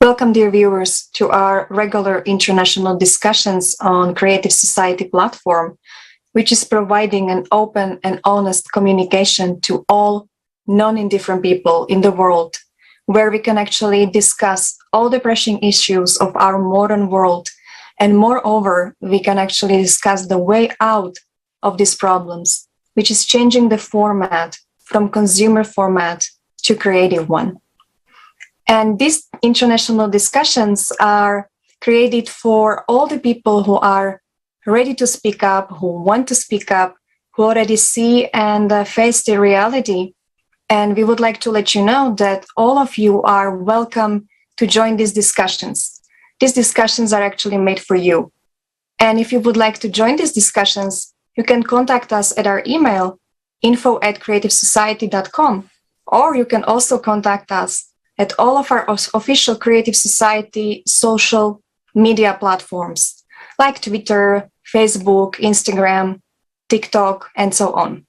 Welcome, dear viewers, to our regular international discussions on Creative Society platform, which is providing an open and honest communication to all non-indifferent people in the world, where we can actually discuss all the pressing issues of our modern world. And moreover, we can actually discuss the way out of these problems, which is changing the format from consumer format to creative one. And these international discussions are created for all the people who are ready to speak up, who want to speak up, who already see and face the reality. And we would like to let you know that all of you are welcome to join these discussions. These discussions are actually made for you. And if you would like to join these discussions, you can contact us at our email, info@creativesociety.com, or you can also contact us at all of our official Creative Society social media platforms, like Twitter, Facebook, Instagram, TikTok, and so on.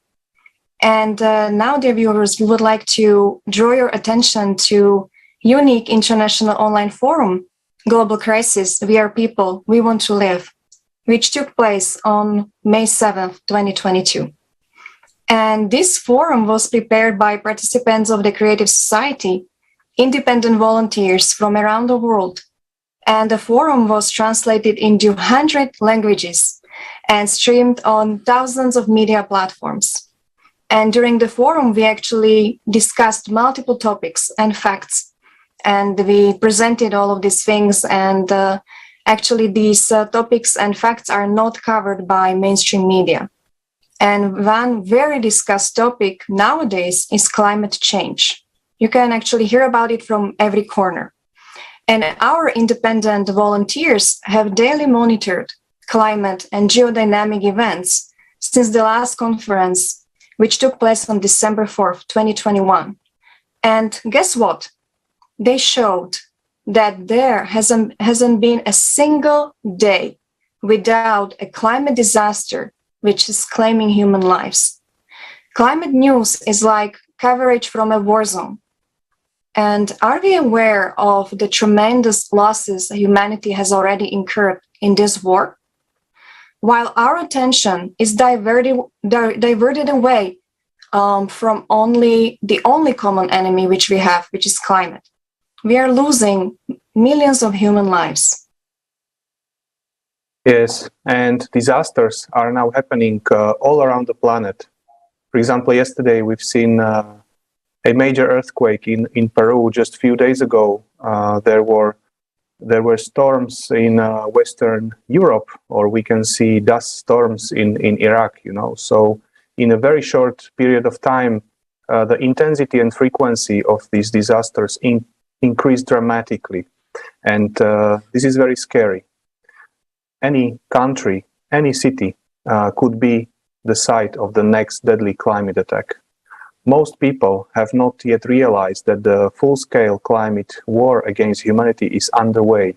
And now, dear viewers, we would like to draw your attention to unique international online forum, Global Crisis, We Are People, We Want to Live, which took place on May 7th, 2022. And this forum was prepared by participants of the Creative Society, independent volunteers from around the world. And the forum was translated into 100 languages and streamed on thousands of media platforms. And during the forum, we actually discussed multiple topics and facts. And we presented all of these things. And actually, these topics and facts are not covered by mainstream media. And one very discussed topic nowadays is climate change. You can actually hear about it from every corner. And our independent volunteers have daily monitored climate and geodynamic events since the last conference, which took place on December 4th, 2021. And guess what? They showed that there hasn't been a single day without a climate disaster which is claiming human lives. Climate news is like coverage from a war zone. And are we aware of the tremendous losses humanity has already incurred in this war? While our attention is diverted away from the only common enemy which we have, which is climate, we are losing millions of human lives. Yes, and disasters are now happening all around the planet. For example, yesterday we've seen a major earthquake in Peru just a few days ago. There were storms in Western Europe, or we can see dust storms in Iraq, So in a very short period of time, the intensity and frequency of these disasters increased dramatically. And this is very scary. Any country, any city could be the site of the next deadly climate attack. Most people have not yet realized that the full-scale climate war against humanity is underway.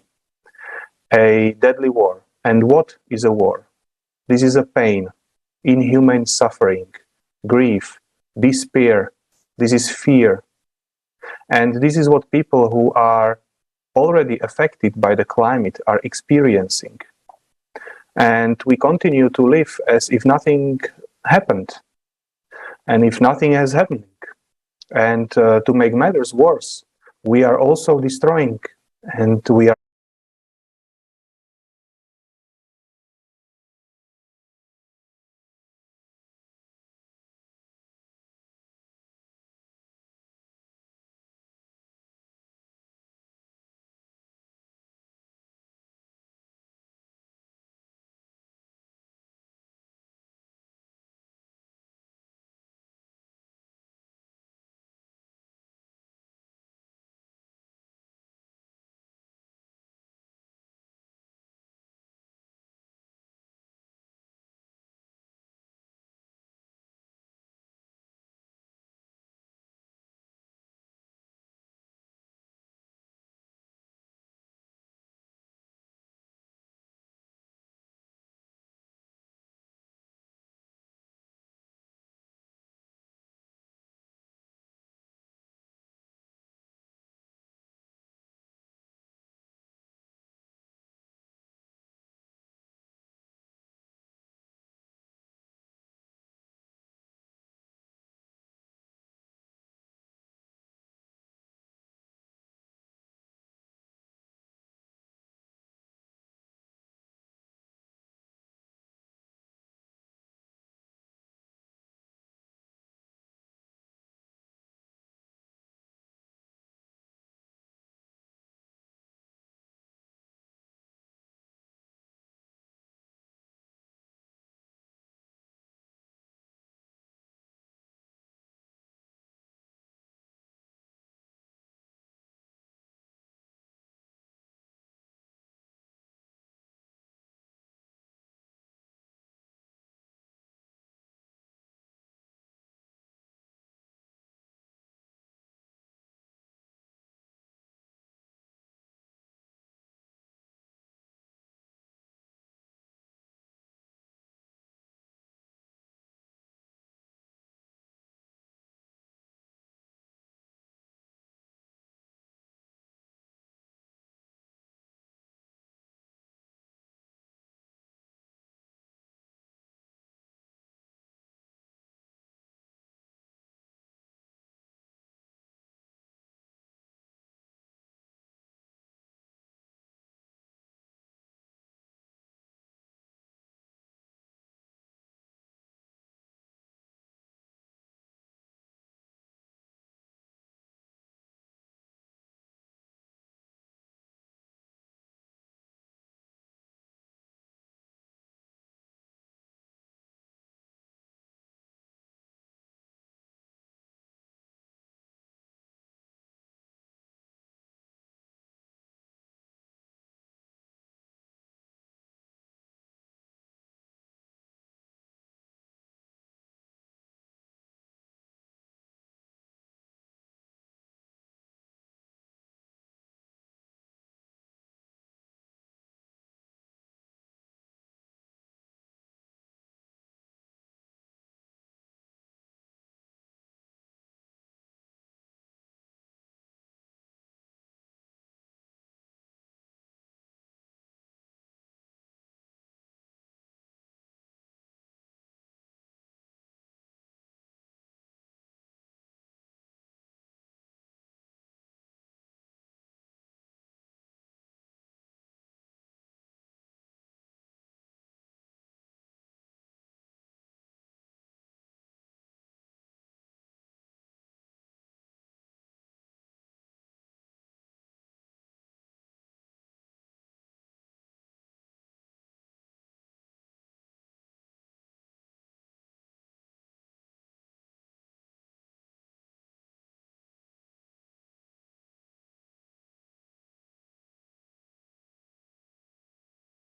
A deadly war. And what is a war? This is a pain, inhumane suffering, grief, despair. This is fear. And this is what people who are already affected by the climate are experiencing. And we continue to live as if nothing happened. And if nothing is happening, and to make matters worse, we are also destroying, and we are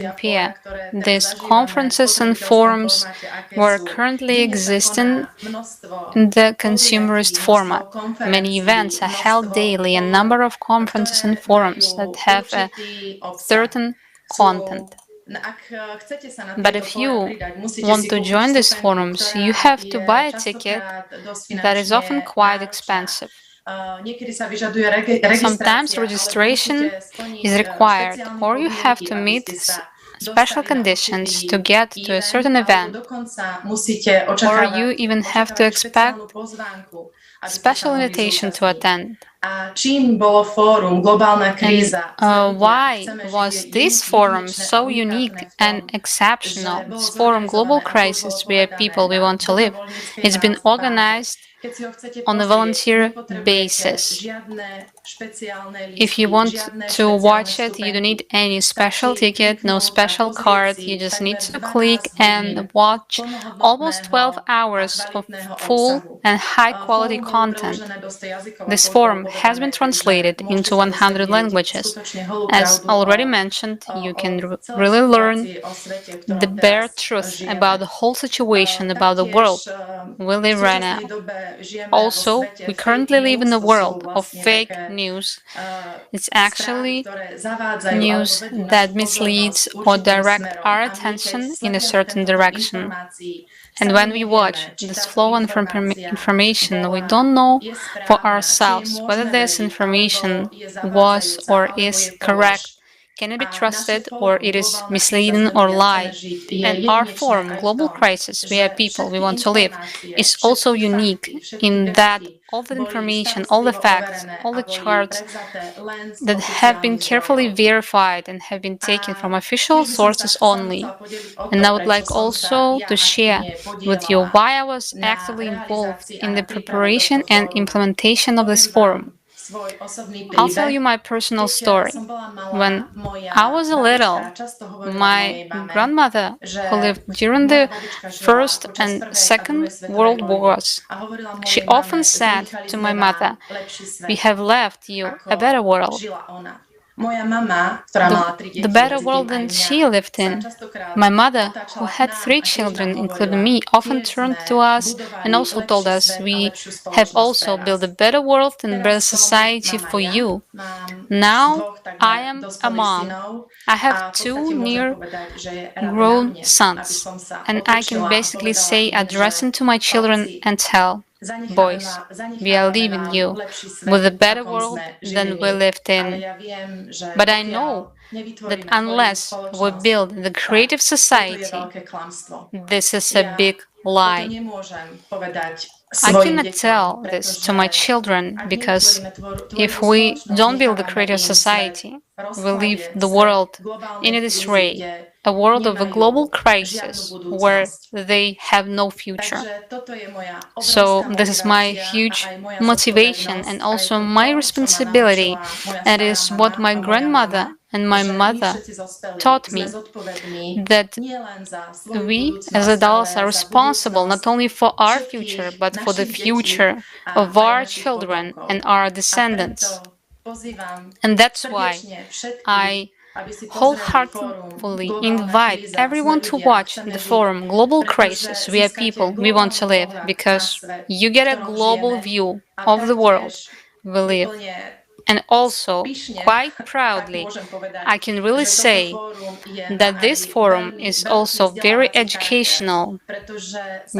compare these conferences and forums were currently existing in the consumerist format. Many events are held daily, a number of conferences and forums that have a certain content. But if you want to join these forums, you have to buy a ticket that is often quite expensive. Sometimes registration is required, or you have to meet special conditions to get to a certain event, or you even have to expect special invitation to attend. And why was this forum so unique and exceptional? This forum, Global Crisis, We Are People, We Want to Live, it's been organized on a volunteer basis. If you want to watch it, you don't need any special ticket, no special card. You just need to click and watch almost 12 hours of full and high quality content. This forum has been translated into 100 languages. As already mentioned, you can really learn the bare truth about the whole situation, about the world we live right now. Also, we currently live in a world of fake news. It's actually news that misleads or direct our attention in a certain direction. And when we watch this flow of information, we don't know for ourselves whether this information was or is correct, can it be trusted, or it is misleading or lie. And our forum, Global Crisis, We Are People, We Want to Live, is also unique in that all the information, all the facts, all the charts that have been carefully verified and have been taken from official sources only. And I would like also to share with you why I was actively involved in the preparation and implementation of this forum. I'll tell you my personal story. When I was a little, my grandmother, who lived during the First and Second World Wars, she often said to my mother, "We have left you a better world." The better world than she lived in. My mother, who had 3 children, including me, often turned to us and also told us, "We have also built a better world and better society for you." Now I am a mom. I have 2 near-grown sons, and I can basically say, addressing to my children and tell, "Boys, we are leaving you with a better world than we lived in." But I know that unless we build the creative society, this is a big lie. I cannot tell this to my children because if we don't build a creative society, we leave the world in a disarray, a world of a global crisis where they have no future. So this is my huge motivation and also my responsibility. That is what my grandmother and my mother taught me, that we as adults are responsible not only for our future, but for the future of our children and our descendants. And that's why I wholeheartedly invite everyone to watch the forum Global Crisis, We Are People, We Want to Live, because you get a global view of the world we live. And also, quite proudly, I can really say that this forum is also very educational.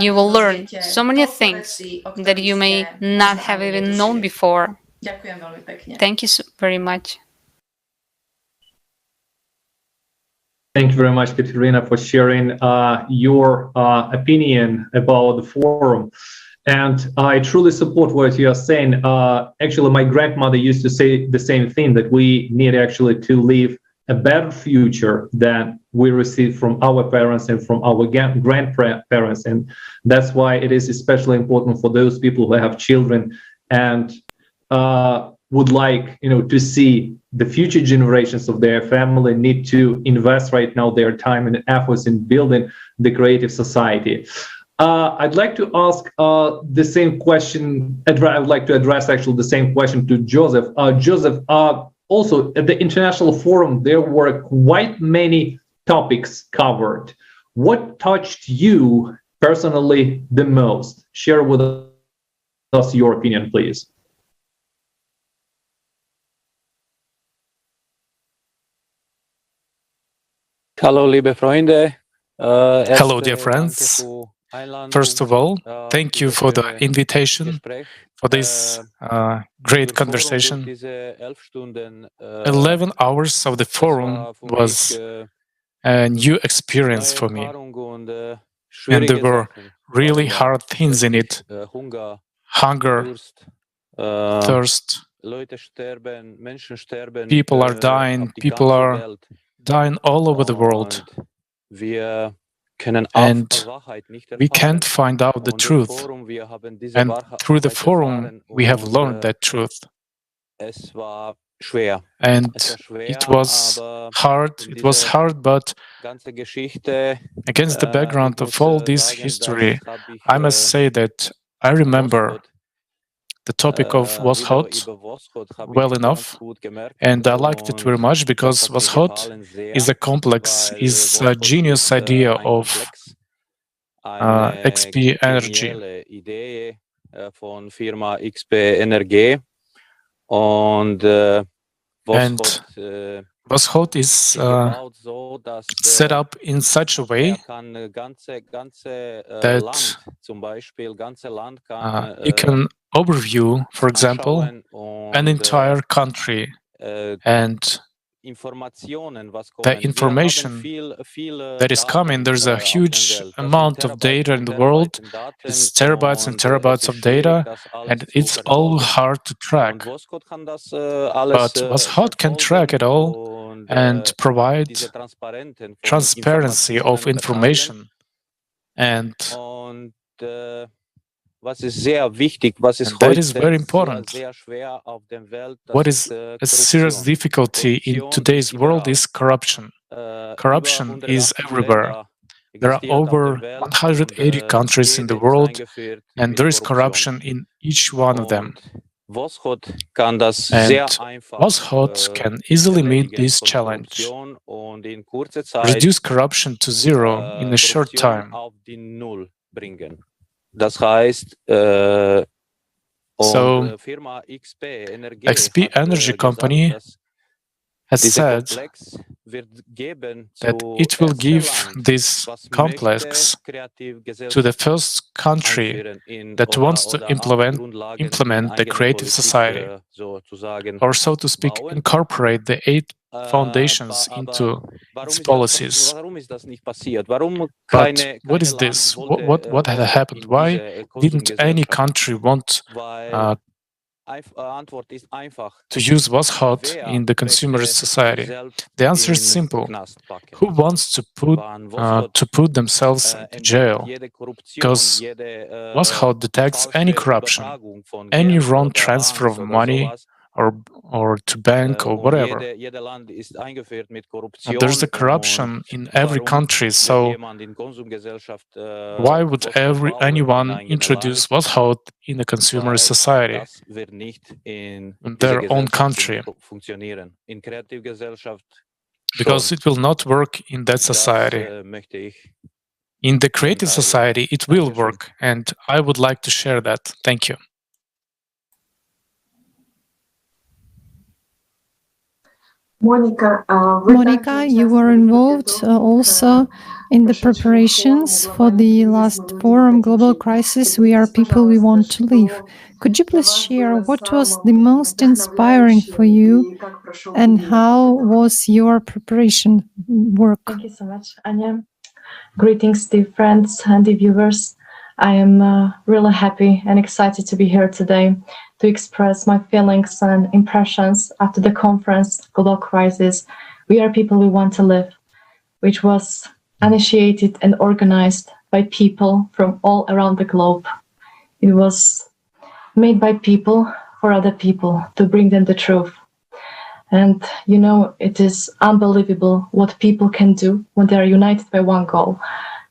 You will learn so many things that you may not have even known before. Thank you very much. Thank you very much, Katarína, for sharing your opinion about the forum. And I truly support what you are saying. Actually, my grandmother used to say the same thing, that we need actually to live a better future than we received from our parents and from our grandparents. And that's why it is especially important for those people who have children and would like, to see the future generations of their family need to invest right now their time and efforts in building the creative society. I'd like to ask the same question. I would like to address actually the same question to Josip. Josip, also at the International Forum, there were quite many topics covered, what touched you personally the most? Share with us your opinion, please. Hello, liebe Freunde. Hello, dear friends. First of all, thank you for the invitation for this great conversation. 11 hours of the forum was a new experience for me. And there were really hard things in it. Hunger, thirst. People are dying all over the world. And we can't find out the truth. And through the forum, we have learned that truth. And it was hard, but against the background of all this history, I must say that I remember the topic of was hot well enough, and I liked it very much because was hot is a complex, is a genius idea of XP Energy. And was hot is set up in such a way that it can overview, for example, an entire country, and the information that is coming, there's a huge amount of data in the world. It's terabytes and terabytes of data, and it's all hard to track. But WasHot can track it all and provide transparency of information. And that is very important. What is a serious difficulty in today's world is corruption. Corruption is everywhere. There are over 180 countries in the world, and there is corruption in each one of them. And WasHot can easily meet this challenge, reduce corruption to zero in a short time. So, XP Energy Company has said that it will give this complex to the first country that wants to implement the creative society, or so to speak, incorporate the 8 foundations into its policies. But what is this? What had happened? Why didn't any country want to use WasHot in the consumerist society? The answer is simple. Who wants to put themselves into jail? Because WasHot detects any corruption, any wrong transfer of money or to bank or whatever. There's a corruption in every country, so why would anyone introduce WasHot in a consumer society in their own country? Because it will not work in that society. In the creative society, it will work, and I would like to share that. Thank you. Monika, you were involved also in the preparations for the last forum, Global Crisis, We Are People We Want to Live. Could you please share what was the most inspiring for you and how was your preparation work? Thank you so much, Anya. Greetings, dear friends and dear viewers. I am really happy and excited to be here today to express my feelings and impressions after the conference Global Crisis, We Are People We Want to Live, which was initiated and organized by people from all around the globe. It was made by people for other people to bring them the truth. And you know, it is unbelievable what people can do when they are united by one goal.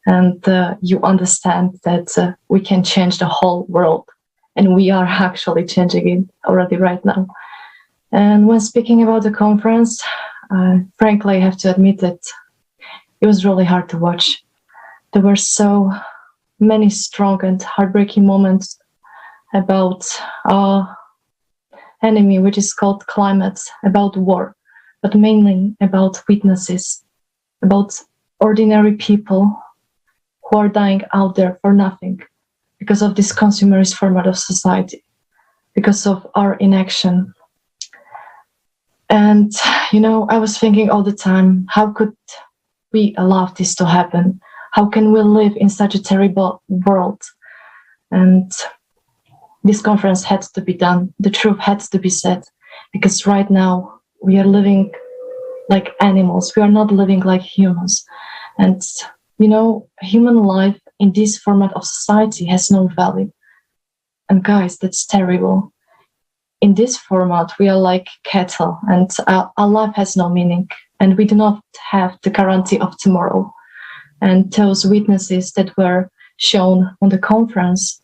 And you understand that we can change the whole world. And we are actually changing it already right now. And when speaking about the conference, frankly, I have to admit that it was really hard to watch. There were so many strong and heartbreaking moments about our enemy, which is called climate, about war, but mainly about witnesses, about ordinary people who are dying out there for nothing because of this consumerist format of society, because of our inaction. And, I was thinking all the time, how could we allow this to happen? How can we live in such a terrible world? And this conference had to be done. The truth had to be said, because right now we are living like animals. We are not living like humans. And, human life in this format of society has no value. And guys, that's terrible. In this format, we are like cattle, and our life has no meaning, and we do not have the guarantee of tomorrow. And those witnesses that were shown on the conference,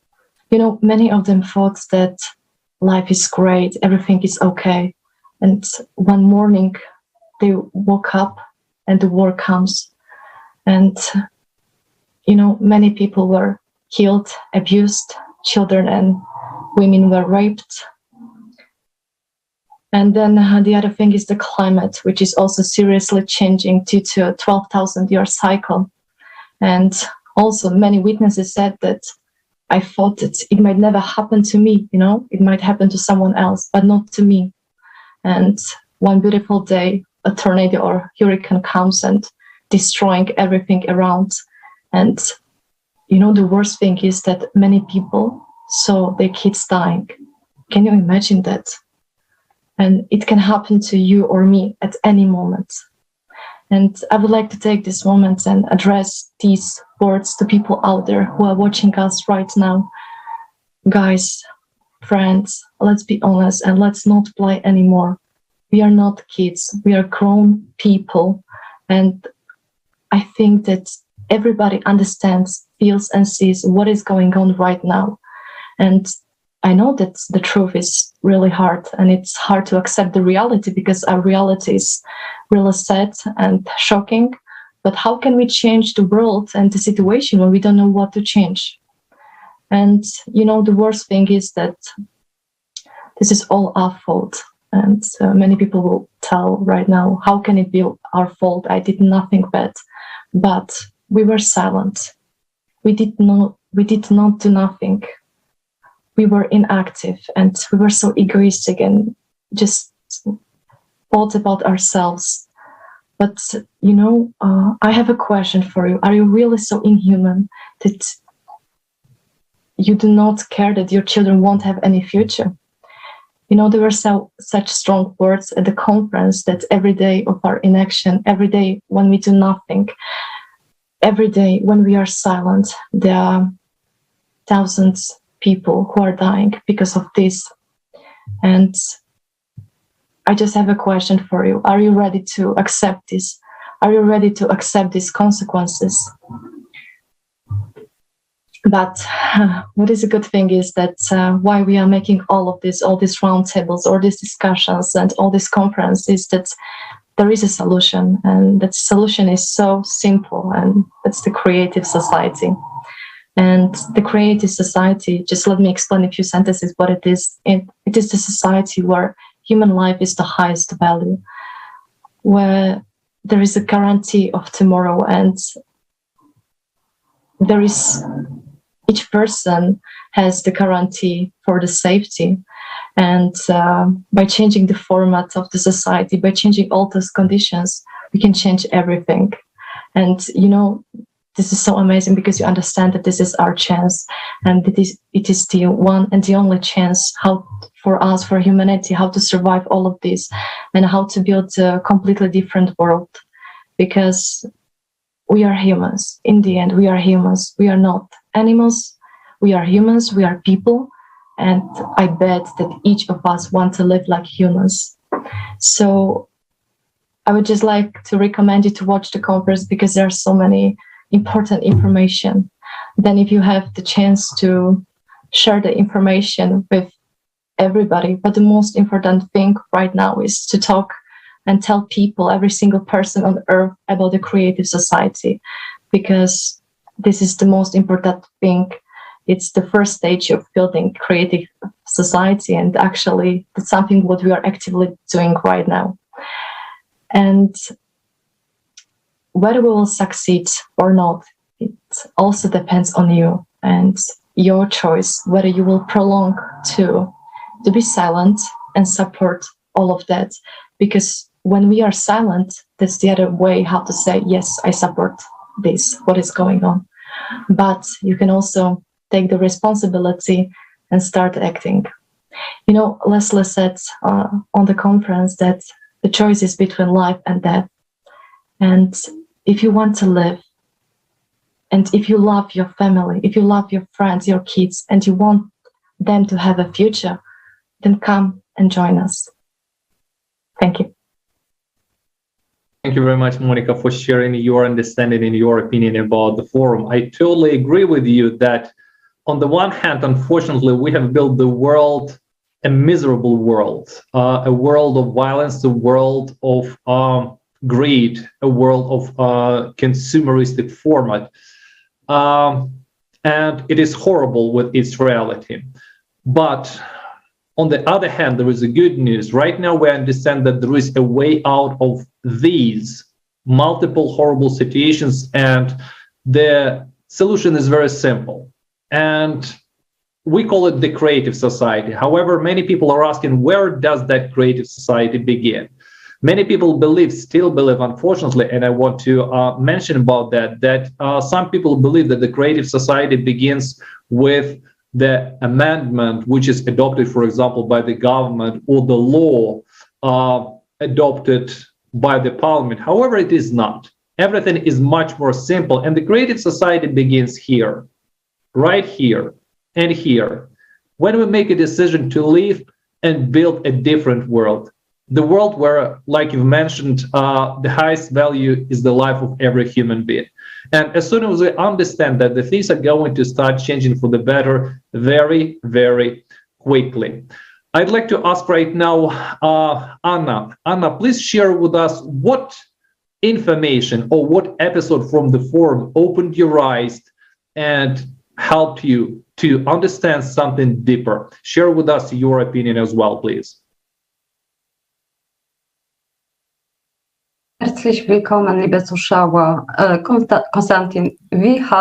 many of them thought that life is great, everything is okay. And one morning they woke up and the war comes. And, many people were killed, abused, children and women were raped. And then the other thing is the climate, which is also seriously changing due to a 12,000-year cycle. And also many witnesses said that I thought that it might never happen to me, it might happen to someone else, but not to me. And one beautiful day, a tornado or hurricane comes and destroying everything around. And, the worst thing is that many people saw their kids dying. Can you imagine that? And it can happen to you or me at any moment. And I would like to take this moment and address these words to people out there who are watching us right now. Guys, friends, let's be honest and let's not play anymore. We are not kids, we are grown people. And I think that everybody understands, feels and sees what is going on right now. And I know that the truth is really hard and it's hard to accept the reality because our reality is really sad and shocking. But how can we change the world and the situation when we don't know what to change? And, the worst thing is that this is all our fault. And many people will tell right now, how can it be our fault? I did nothing bad. But we were silent. We did not do nothing. We were inactive and we were so egoistic and just thought about ourselves. But, I have a question for you. Are you really so inhuman that you do not care that your children won't have any future? There were such strong words at the conference that every day of our inaction, every day when we do nothing, every day when we are silent, there are thousands of people who are dying because of this. And I just have a question for you. Are you ready to accept this? Are you ready to accept these consequences? But what is a good thing is that why we are making all these roundtables, all these discussions and all this conference is that there is a solution, and that solution is so simple, and that's the creative society. And the creative society, just let me explain a few sentences what it is. It is the society where human life is the highest value, where there is a guarantee of tomorrow, and there is each person has the guarantee for the safety. And by changing the format of the society, by changing all those conditions, we can change everything. And this is so amazing because you understand that this is our chance, and it is the one and the only chance for us, for humanity, how to survive all of this and how to build a completely different world. Because we are humans. In the end, we are humans. We are not animals. We are humans. We are people. And I bet that each of us want to live like humans. So I would just like to recommend you to watch the conference because there are so many important information. Then if you have the chance to share the information with everybody, but the most important thing right now is to talk and tell people, every single person on earth, about the creative society, because this is the most important thing. It's the first stage of building creative society, and actually it's something what we are actively doing right now. And whether we will succeed or not, it also depends on you and your choice, whether you will prolong to be silent and support all of that. Because when we are silent, that's the other way how to say, yes, I support this, what is going on. But you can also take the responsibility and start acting. You know, Leslie said on the conference that the choice is between life and death. And if you want to live, and if you love your family, if you love your friends, your kids, and you want them to have a future, then come and join us. Thank you. Thank you very much, Monika, for sharing your understanding and your opinion about the forum. I totally agree with you that on the one hand, unfortunately, we have built the world a miserable world, a world of violence, a world of greed, a world of consumeristic format. And it is horrible with its reality. But on the other hand, there is a good news. Right now, we understand that there is a way out of these multiple horrible situations, and the solution is very simple. And we call it the creative society. However, many people are asking, where does that creative society begin? Many people still believe, unfortunately, and I want to mention about that some people believe that the creative society begins with the amendment, which is adopted, for example, by the government, or the law adopted by the parliament. However, it is not. Everything is much more simple, and the creative society begins here, right here and here, when we make a decision to live and build a different world. The world where, like you've mentioned, the highest value is the life of every human being. And as soon as we understand that, the things are going to start changing for the better very, very quickly. I'd like to ask right now, Anna. Anna, please share with us what information or what episode from the forum opened your eyes and helped you to understand something deeper. Share with us your opinion as well, please.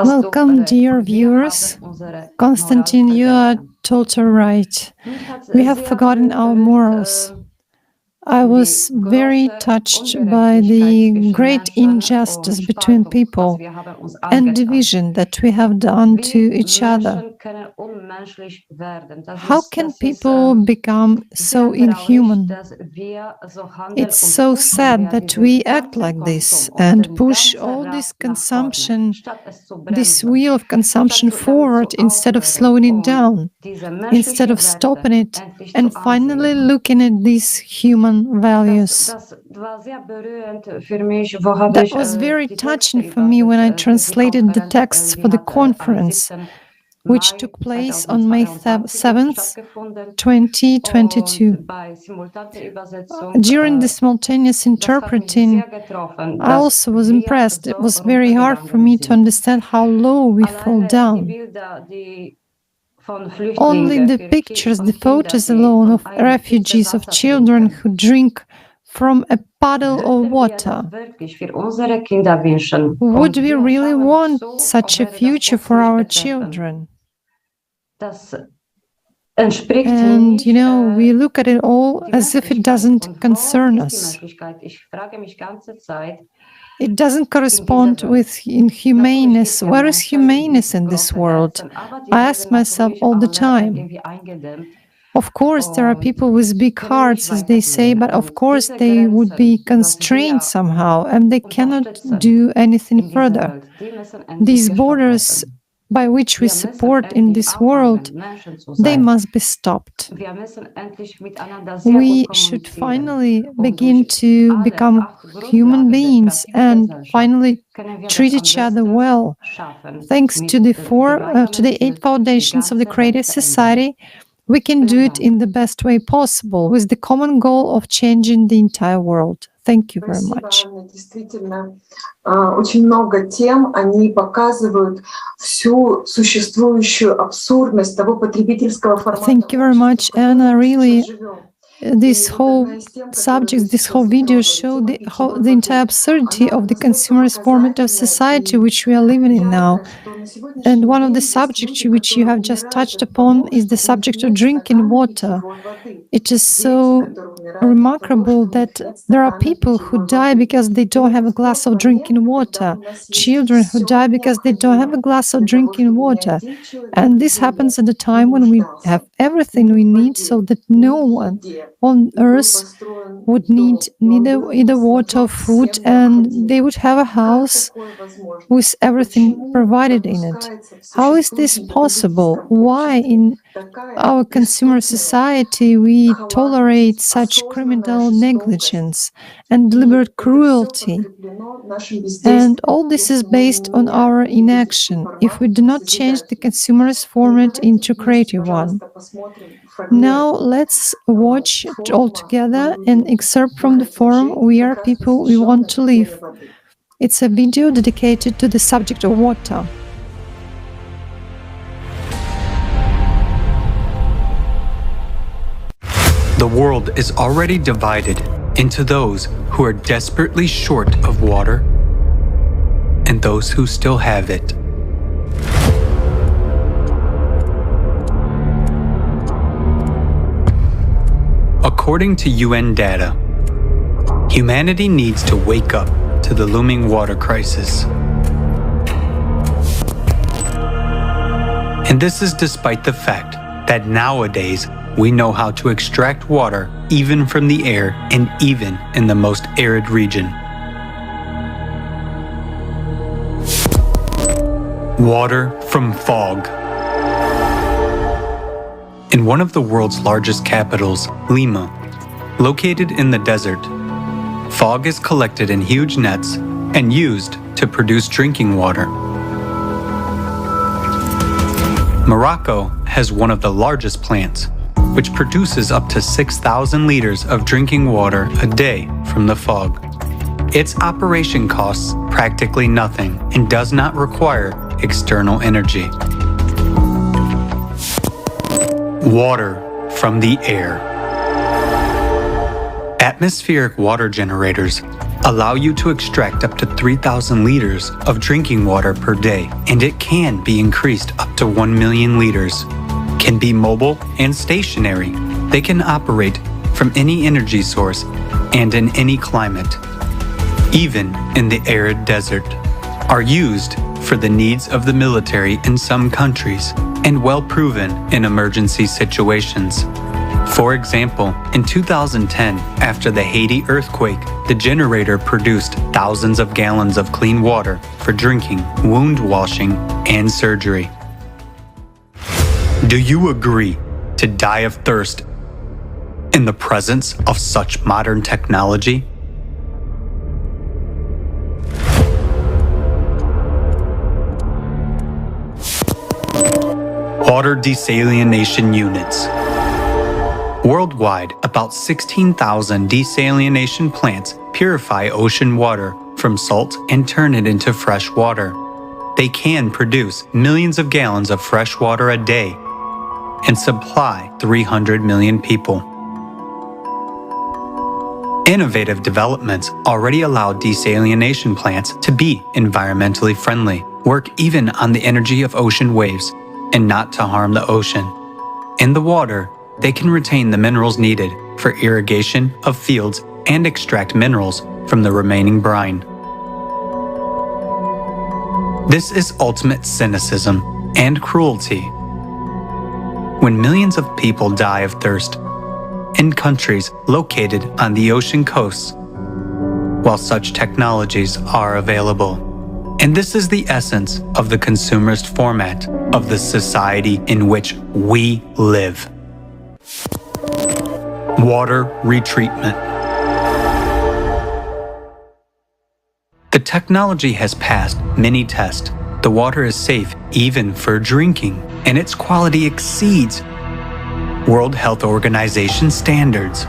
Welcome, dear viewers. Konstantin, you are totally right. We have forgotten our morals. I was very touched by the great injustice between people and division that we have done to each other. How can people become so inhuman? It's so sad that we act like this and push all this consumption, this wheel of consumption forward instead of slowing it down, instead of stopping it and finally looking at these human values. That was very touching for me when I translated the texts for the conference, which took place on May 7th, 2022. During the simultaneous interpreting, I also was impressed. It was very hard for me to understand how low we fall down. Only the pictures, the photos alone of refugees, of children who drink from a puddle of water. Would we really want such a future for our children? And, you know, we look at it all as if it doesn't concern us. It doesn't correspond with humaneness. Where is humaneness in this world? I ask myself all the time. Of course, there are people with big hearts, as they say, but of course they would be constrained somehow, and they cannot do anything further. These borders by which we support in this world, they must be stopped. We should finally begin to become human beings and finally treat each other well. Thanks to the 8 foundations of the Creative Society, we can do it in the best way possible with the common goal of changing the entire world. Thank you very much. Очень много тем, они показывают всю существующую абсурдность того потребительского формата. Thank you very much, Anna. Really, this whole subject, this whole video show the entire absurdity of the consumerist format of society which we are living in now. And one of the subjects which you have just touched upon is the subject of drinking water. It is so remarkable that there are people who die because they don't have a glass of drinking water, children who die because they don't have a glass of drinking water. And this happens at a time when we have everything we need so that no one on earth would need either water or food, and they would have a house with everything provided in it. How is this possible? Why in our consumer society we tolerate such criminal negligence and deliberate cruelty? And all this is based on our inaction if we do not change the consumerist format into creative one. Now let's watch it all together an excerpt from the forum We Are People We Want to Live. It's a video dedicated to the subject of water. The world is already divided into those who are desperately short of water and those who still have it. According to UN data, humanity needs to wake up to the looming water crisis. And this is despite the fact that nowadays we know how to extract water even from the air and even in the most arid region. Water from fog. In one of the world's largest capitals, Lima, located in the desert, fog is collected in huge nets and used to produce drinking water. Morocco has one of the largest plants, which produces up to 6,000 liters of drinking water a day from the fog. Its operation costs practically nothing and does not require external energy. Water from the air. Atmospheric water generators allow you to extract up to 3,000 liters of drinking water per day, and it can be increased up to 1 million liters. Can be mobile and stationary. They can operate from any energy source and in any climate, even in the arid desert, are used for the needs of the military in some countries and well proven in emergency situations. For example, in 2010, after the Haiti earthquake, the generator produced thousands of gallons of clean water for drinking, wound washing, and surgery. Do you agree to die of thirst in the presence of such modern technology? Water desalination units. Worldwide, about 16,000 desalination plants purify ocean water from salt and turn it into fresh water. They can produce millions of gallons of fresh water a day and supply 300 million people. Innovative developments already allow desalination plants to be environmentally friendly, work even on the energy of ocean waves, and not to harm the ocean. In the water, they can retain the minerals needed for irrigation of fields and extract minerals from the remaining brine. This is ultimate cynicism and cruelty. When millions of people die of thirst in countries located on the ocean coasts, while such technologies are available. And this is the essence of the consumerist format of the society in which we live. Water retreatment. The technology has passed many tests. The water is safe even for drinking, and its quality exceeds World Health Organization standards.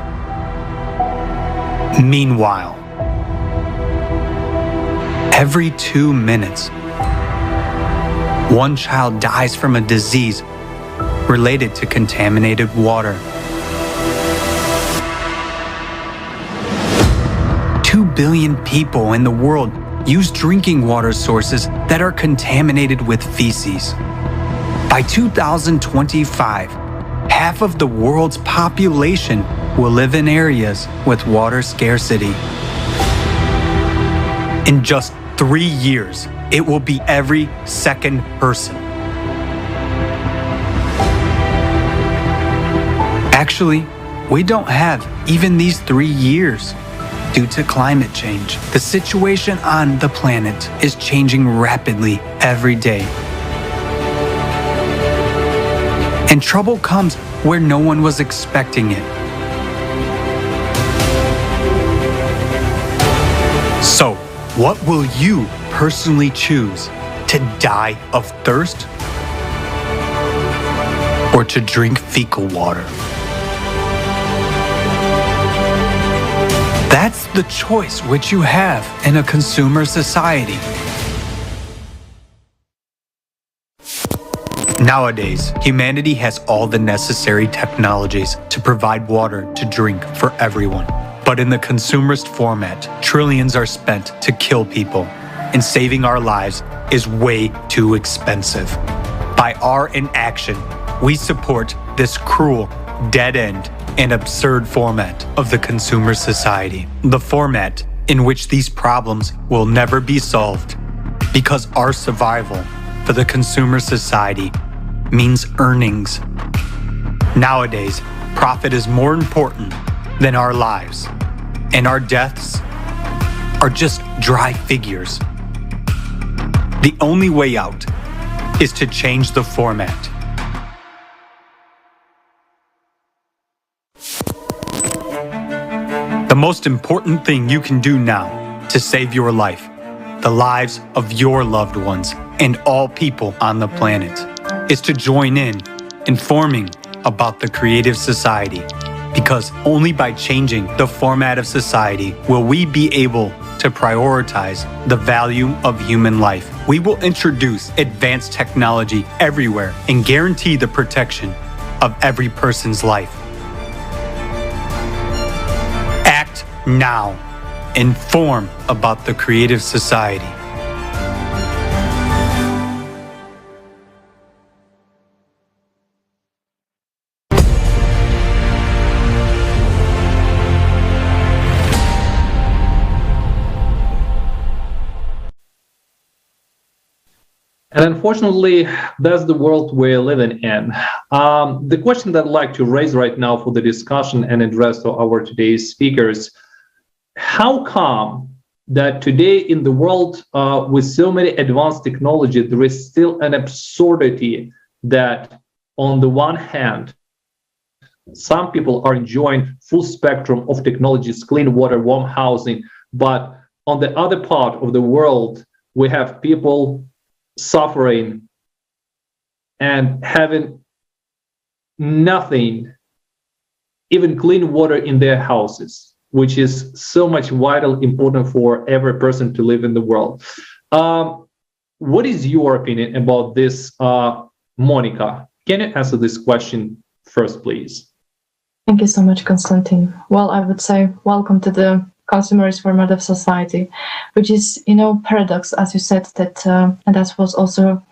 Meanwhile, Every 2 minutes, one child dies from a disease related to contaminated water. 2 billion people in the world use drinking water sources that are contaminated with feces. By 2025, half of the world's population will live in areas with water scarcity. In just 3 years, it will be every second person. Actually, we don't have even these 3 years. Due to climate change, the situation on the planet is changing rapidly every day. And trouble comes where no one was expecting it. So, what will you personally choose? To die of thirst? Or to drink fecal water? That's the choice which you have in a consumer society. Nowadays, humanity has all the necessary technologies to provide water to drink for everyone. But in the consumerist format, trillions are spent to kill people, and saving our lives is way too expensive. By our inaction, we support this cruel, dead-end, and absurd format of the consumer society. The format in which these problems will never be solved, because our survival for the consumer society means earnings. Nowadays, profit is more important than our lives, and our deaths are just dry figures. The only way out is to change the format. The most important thing you can do now to save your life, the lives of your loved ones, and all people on the planet, is to join in informing about the creative society. Because only by changing the format of society will we be able to prioritize the value of human life. We will introduce advanced technology everywhere and guarantee the protection of every person's life. Act now. Inform about the creative society. And unfortunately, that's the world we're living in. The question that I'd like to raise right now for the discussion and address to our today's speakers, how come that today in the world with so many advanced technology, there is still an absurdity that on the one hand, some people are enjoying full spectrum of technologies, clean water, warm housing, but on the other part of the world, we have people suffering and having nothing, even clean water in their houses, which is so much vital, important for every person to live in the world. What is your opinion about this, Monika? Can you answer this question first, please? Thank you so much, Konstantin. Well, I would say welcome to the consumerist format of society, which is, paradox, as you said, that and that was also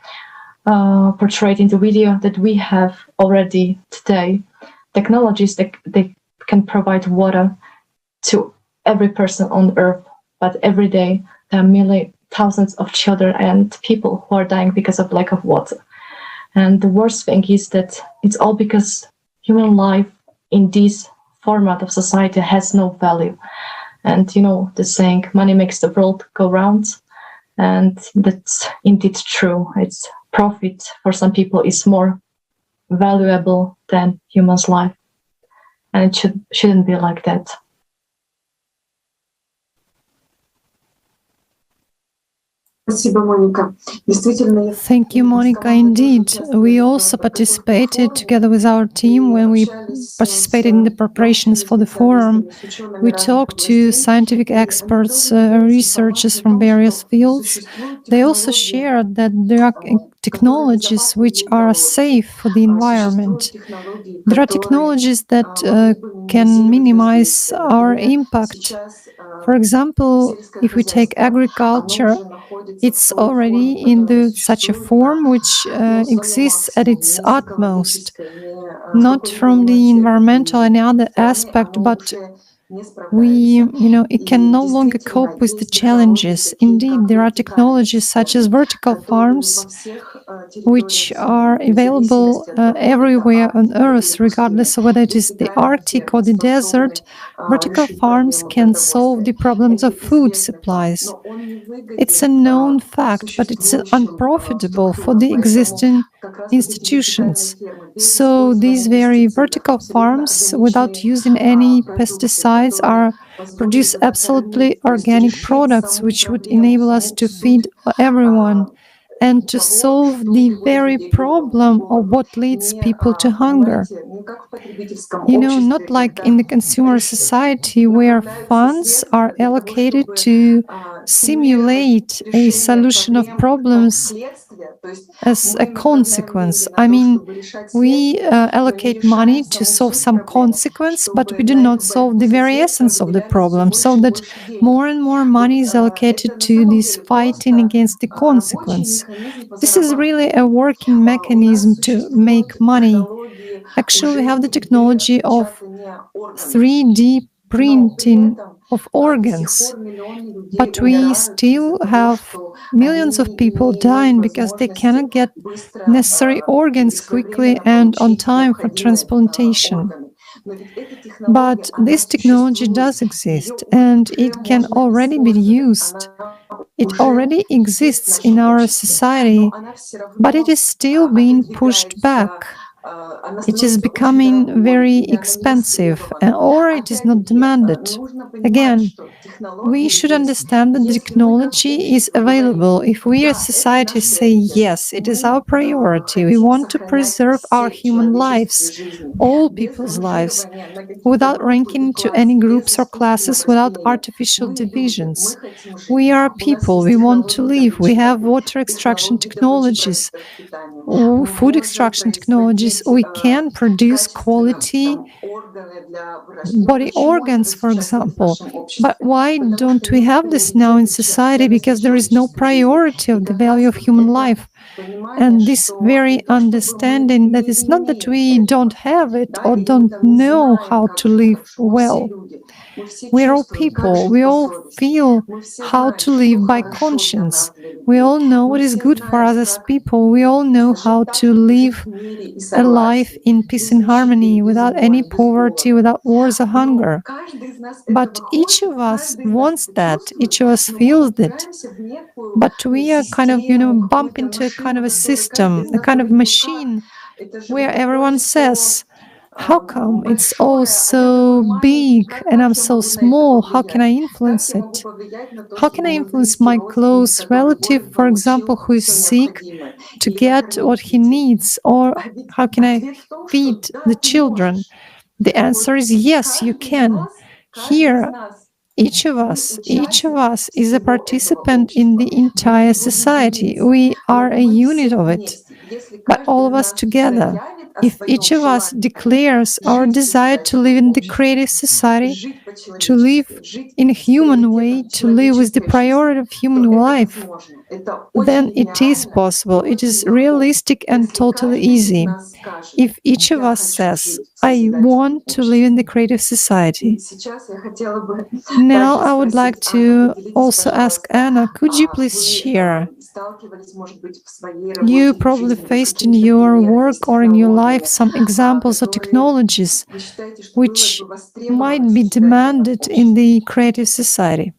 portrayed in the video, that we have already today technologies that they can provide water to every person on earth, but every day there are nearly thousands of children and people who are dying because of lack of water. And the worst thing is that it's all because human life in this format of society has no value. And the saying, money makes the world go round, and that's indeed true. It's profit for some people is more valuable than human's life, and it shouldn't be like that. Thank you, Monika. Indeed, we also participated together with our team when we participated in the preparations for the forum. We talked to scientific experts, researchers from various fields. They also shared that there are technologies which are safe for the environment. There are technologies that can minimize our impact. For example, if we take agriculture, it's already in such a form which exists at its utmost, not from the environmental and other aspect, but it can no longer cope with the challenges. Indeed, there are technologies such as vertical farms, which are available everywhere on Earth, regardless of whether it is the Arctic or the desert. Vertical farms can solve the problems of food supplies. It's a known fact, but it's unprofitable for the existing institutions. So these very vertical farms, without using any pesticides, produce absolutely organic products, which would enable us to feed everyone and to solve the very problem of what leads people to hunger. Not like in the consumer society where funds are allocated to simulate a solution of problems as a consequence. I mean, we allocate money to solve some consequence, but we do not solve the very essence of the problem, so that more and more money is allocated to this fighting against the consequence. This is really a working mechanism to make money. Actually, we have the technology of 3D printing of organs, but we still have millions of people dying because they cannot get necessary organs quickly and on time for transplantation. But this technology does exist, and it can already be used. It already exists in our society, but it is still being pushed back. It is becoming very expensive, or it is not demanded. Again, we should understand that the technology is available. If we as society say, yes, it is our priority, we want to preserve our human lives, all people's lives, without ranking to any groups or classes, without artificial divisions. We are people, we want to live, we have water extraction technologies, food extraction technologies, we can produce quality body organs, for example. But why don't we have this now in society? Because there is no priority of the value of human life. And this very understanding that it's not that we don't have it or don't know how to live well. We're all people. We all feel how to live by conscience. We all know what is good for us as people. We all know how to live a life in peace and harmony, without any poverty, without wars or hunger. But each of us wants that. Each of us feels it. But we are kind of, bump into a kind of a system, a kind of machine where everyone says, how come it's all so big and I'm so small? How can I influence it? How can I influence my close relative, for example, who is sick, to get what he needs? Or how can I feed the children? The answer is yes, you can. Here, each of us is a participant in the entire society. We are a unit of it, but all of us together. If each of us declares our desire to live in the creative society, to live in a human way, to live with the priority of human life, then it is possible. It is realistic and totally easy. If each of us says, I want to live in the creative society. Now I would like to also ask Anna, could you please share? You probably faced in your work or in your life some examples of technologies which might be demanded in the creative society.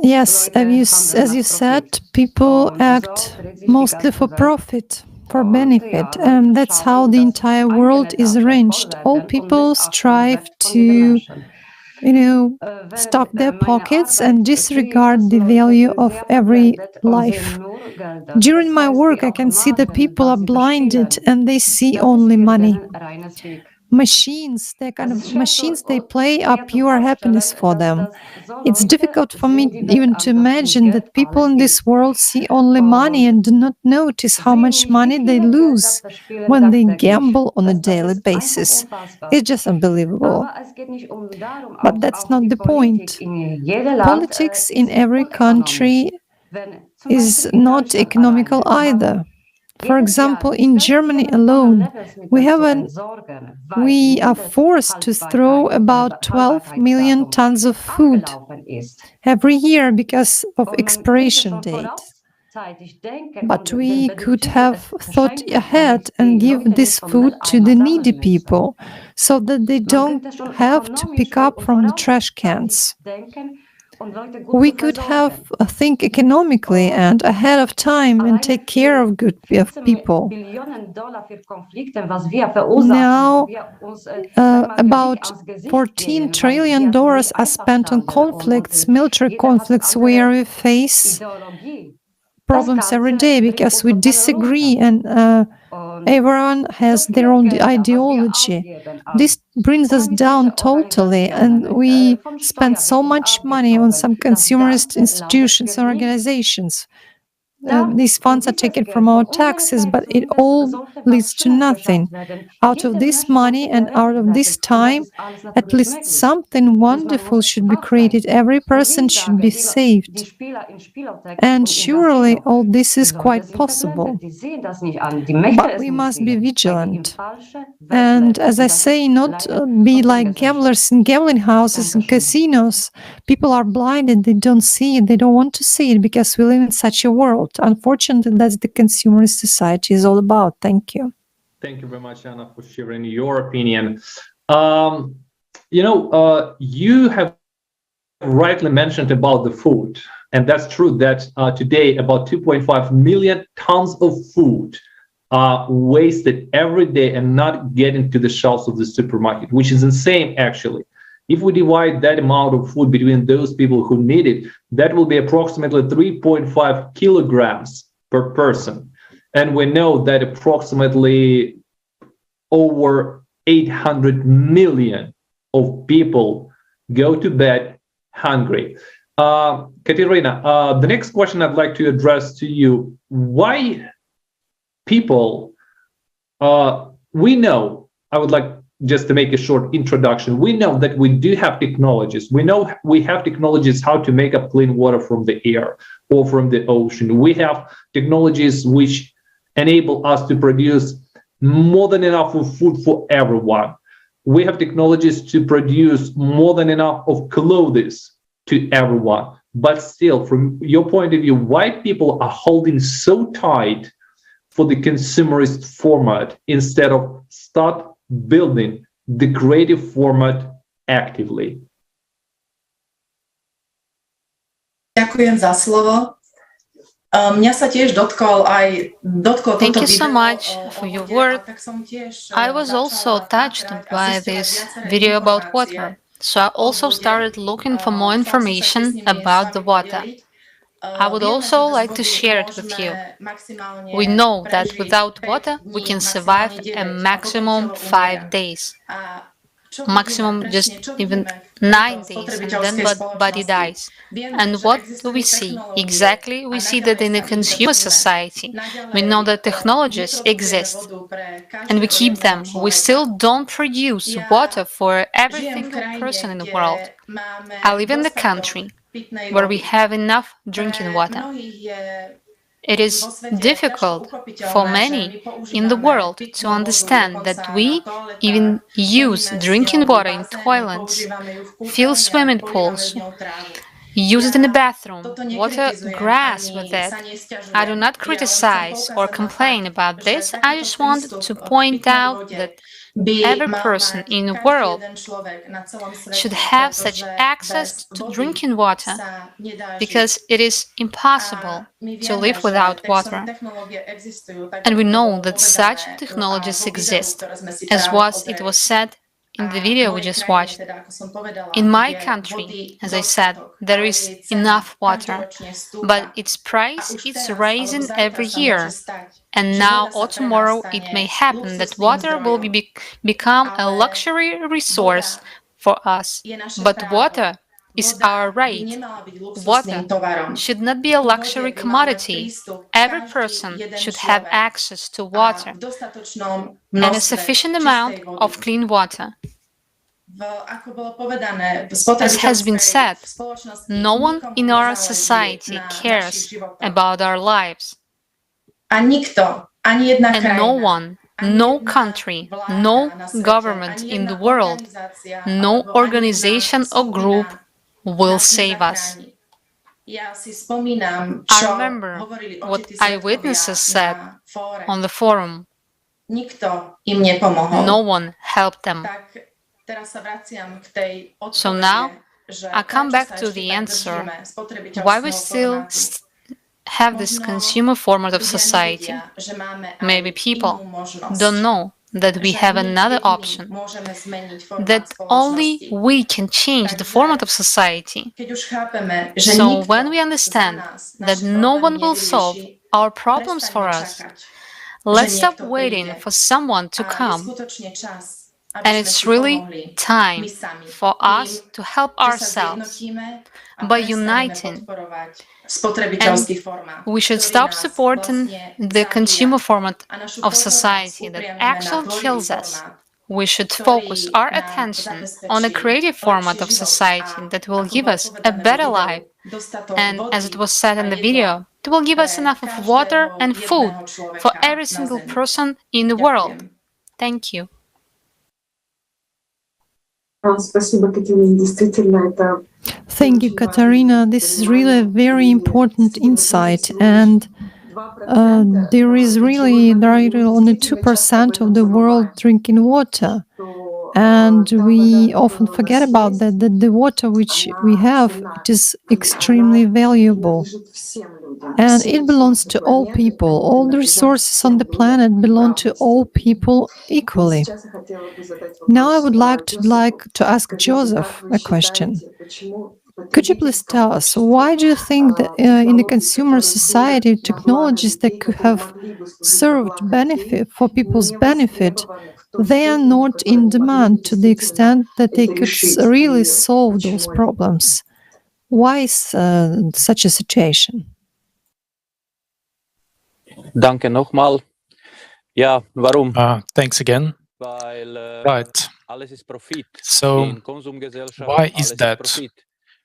Yes, as you said, people act mostly for profit. for benefit. And that's how the entire world is arranged. All people strive to, stuff their pockets and disregard the value of every life. During my work, I can see that people are blinded and they see only money. Machines, they play are pure happiness for them. It's difficult for me even to imagine that people in this world see only money and do not notice how much money they lose when they gamble on a daily basis. It's just unbelievable. But that's not the point. Politics in every country is not economical either. For example, in Germany alone, we are forced to throw about 12 million tons of food every year because of expiration date. But we could have thought ahead and give this food to the needy people so that they don't have to pick up from the trash cans. We could have think economically and ahead of time and take care of people. Now, about $14 trillion are spent on conflicts, military conflicts, where we face problems every day because we disagree and everyone has their own ideology. This brings us down totally, and we spend so much money on some consumerist institutions and organizations. These funds are taken from our taxes, but it all leads to nothing. Out of this money and out of this time, at least something wonderful should be created. Every person should be saved. And surely all this is quite possible. But we must be vigilant. And as I say, not be like gamblers in gambling houses and casinos. People are blinded, they don't see it, they don't want to see it because we live in such a world. Unfortunately, that's the consumerist society is all about. Thank you. Thank you very much, Anna, for sharing your opinion. You have rightly mentioned about the food, and that's true that today about 2.5 million tons of food are wasted every day and not getting to the shelves of the supermarket, which is insane, actually. If we divide that amount of food between those people who need it, that will be approximately 3.5 kilograms per person. And we know that approximately over 800 million of people go to bed hungry. Katarína, the next question I'd like to address to you, why people, we know, I would like just to make a short introduction, we know that we do have technologies. We know we have technologies how to make up clean water from the air or from the ocean. We have technologies which enable us to produce more than enough of food for everyone. We have technologies to produce more than enough of clothes to everyone. But still, from your point of view, why people are holding so tight for the consumerist format instead of start building the creative format actively? Ďakujem za slovo. Mňa sa tiež Thank you so much for your word. I was also touched by this video about water, so I also started looking for more information about the water. I would also like to share it with you. We know that without water, we can survive a maximum 5 days. Maximum just even 9 days, and then body dies. And what do we see? Exactly, we see that in a consumer society, we know that technologies exist, and we keep them. We still don't produce water for every single person in the world. I live in the country where we have enough drinking water. It is difficult for many in the world to understand that we even use drinking water in toilets, fill swimming pools, use it in the bathroom, water grass with it. I do not criticize or complain about this. I just want to point out that every person in the world should have such access to drinking water, because it is impossible to live without water. And we know that such technologies exist, as it was said in the video we just watched. In my country, as I said, there is enough water, but its price is rising every year. And now or tomorrow it may happen that water will become a luxury resource for us. But water is our right. Water should not be a luxury commodity. Every person should have access to water and a sufficient amount of clean water. As has been said, no one in our society cares about our lives. And no one, no country, no government in the world, no organization or group will save us. I remember what eyewitnesses said on the forum. No one helped them. So now I come back to the answer why we still have this consumer format of society. Maybe people don't know that we have another option, that only we can change the format of society. So when we understand that no one will solve our problems for us, let's stop waiting for someone to come. And it's really time for us to help ourselves by uniting. And we should stop supporting the consumer format of society that actually kills us. We should focus our attention on a creative format of society that will give us a better life. And as it was said in the video, it will give us enough of water and food for every single person in the world. Thank you. Thank you, Katarína. This is really a very important insight, and there are only 2% of the world drinking water, and we often forget about that the water which we have, it is extremely valuable, and it belongs to all people. All the resources on the planet belong to all people equally. Now I would like to ask Joseph a question. Could you please tell us, why do you think that in the consumer society, technologies that could have served benefit for people's benefit, they are not in demand to the extent that they could really solve those problems? Why is such a situation? Danke nochmal. Ja, warum? Thanks again. Right. So, why is that?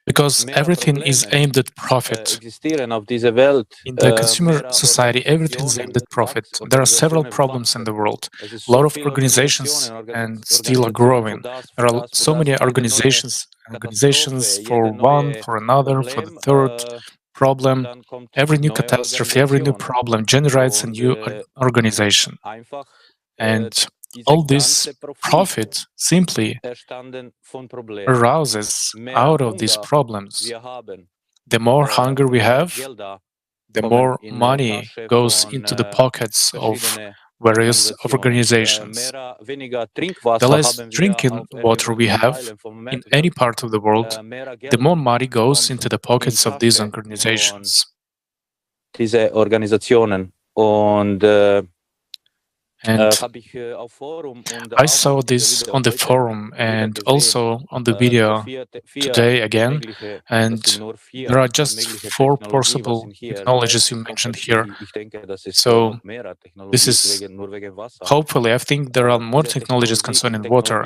Because everything is aimed at profit. In the consumer society, everything is aimed at profit. There are several problems in the world. A lot of organizations and still are growing. There are so many organizations for one, for another, for the third problem. Every new catastrophe, every new problem generates a new organization. And all this profit simply arises out of these problems. The more hunger we have, the more money goes into the pockets of various organizations. The less drinking water we have in any part of the world, the more money goes into the pockets of these organizations. And I saw this on the forum and also on the video today again, and there are just 4 possible technologies you mentioned here. So this is, hopefully, I think there are more technologies concerning water.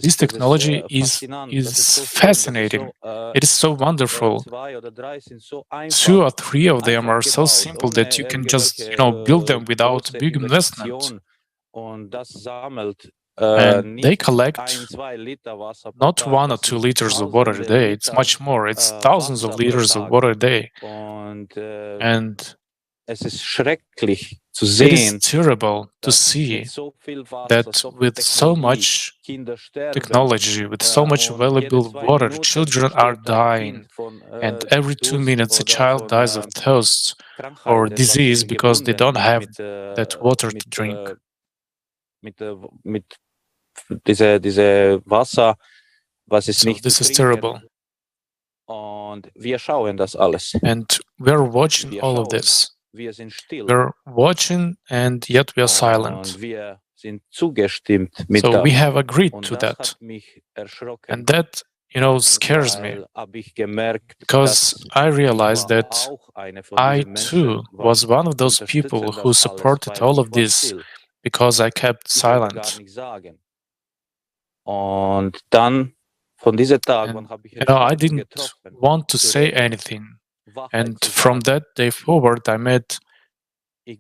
This technology is fascinating. It is so wonderful. 2 or 3 of them are so simple that you can just, build them without big investment. And they collect not 1 or 2 liters of water a day, it's much more, it's thousands of liters of water a day. And It is terrible to see that with so much technology, with so much available water, children are dying, and every 2 minutes a child dies of thirst or disease because they don't have that water to drink. So this is terrible. And we're watching all of this. We're watching and yet we are silent. So we have agreed to that. And that, scares me. Because I realized that I too was one of those people who supported all of this because I kept silent. And, I didn't want to say anything. And from that day forward, I made the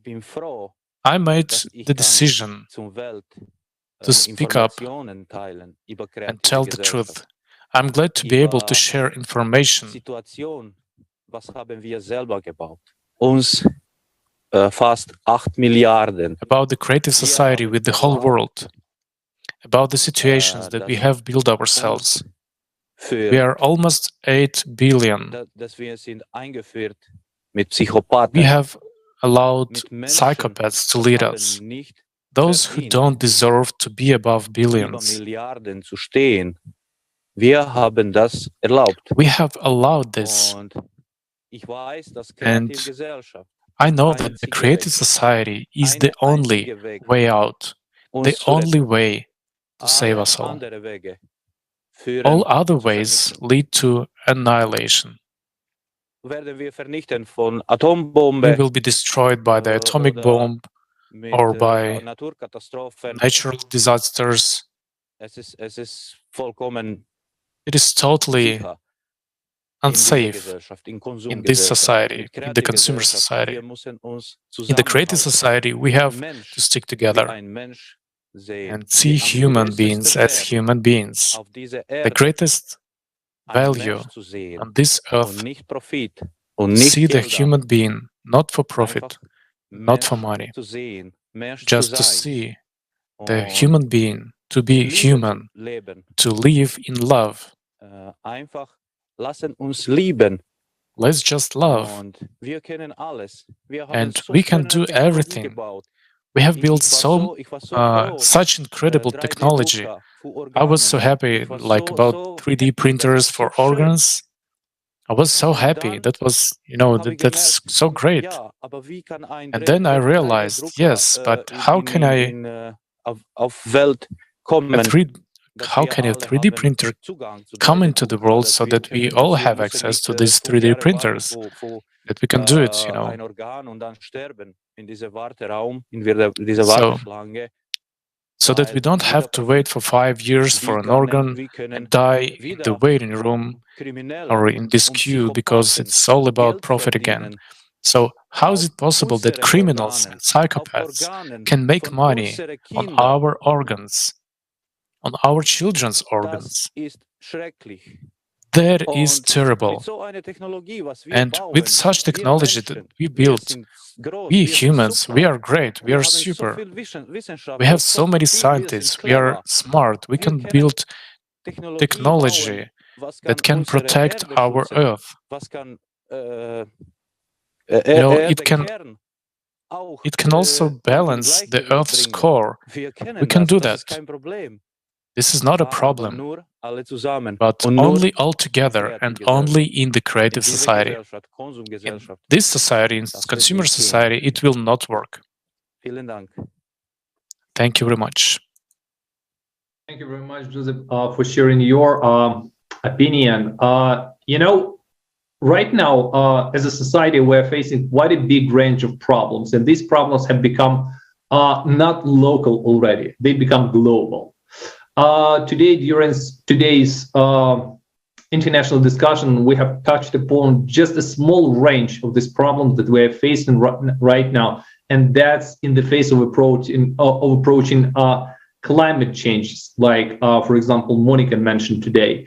decision to speak up and tell the truth. I'm glad to be able to share information. About the creative society with the whole world, about the situations that we have built ourselves. We are almost 8 billion. We have allowed psychopaths to lead us, those who don't deserve to be above billions. We have allowed this. And I know that the creative society is the only way out, the only way to save us all. All other ways lead to annihilation. We will be destroyed by the atomic bomb or by natural disasters. It is totally unsafe in this society, in the consumer society. In the creative society, we have to stick together and see human beings as human beings. The greatest value on this earth, see the human being not for profit, not for money, just to see the human being, to be human, to live in love. Let's just love. And we can do everything. We have built such incredible technology. I was so happy, like about 3D printers for organs. I was so happy. That was, that's so great. And then I realized, yes, but how can a 3D printer come into the world so that we all have access to these 3D printers? That we can do it, So that we don't have to wait for 5 years for an organ and die in the waiting room or in this queue because it's all about profit again. So how is it possible that criminals and psychopaths can make money on our organs, on our children's organs? That is terrible. And with such technology that we built, we humans, we are great, we are super. We have so many scientists, we are smart, we can build technology that can protect our Earth. It can also balance the Earth's core. We can do that. This is not a problem, but only all together and only in the creative society. In this society, in consumer society, it will not work. Thank you very much. Thank you very much, Josip, for sharing your opinion. Right now, as a society, we're facing quite a big range of problems, and these problems have become not local already. They become global. Today, during today's international discussion, we have touched upon just a small range of these problems that we are facing right now, and that's in the face of approaching climate changes, like, for example, Monika mentioned today.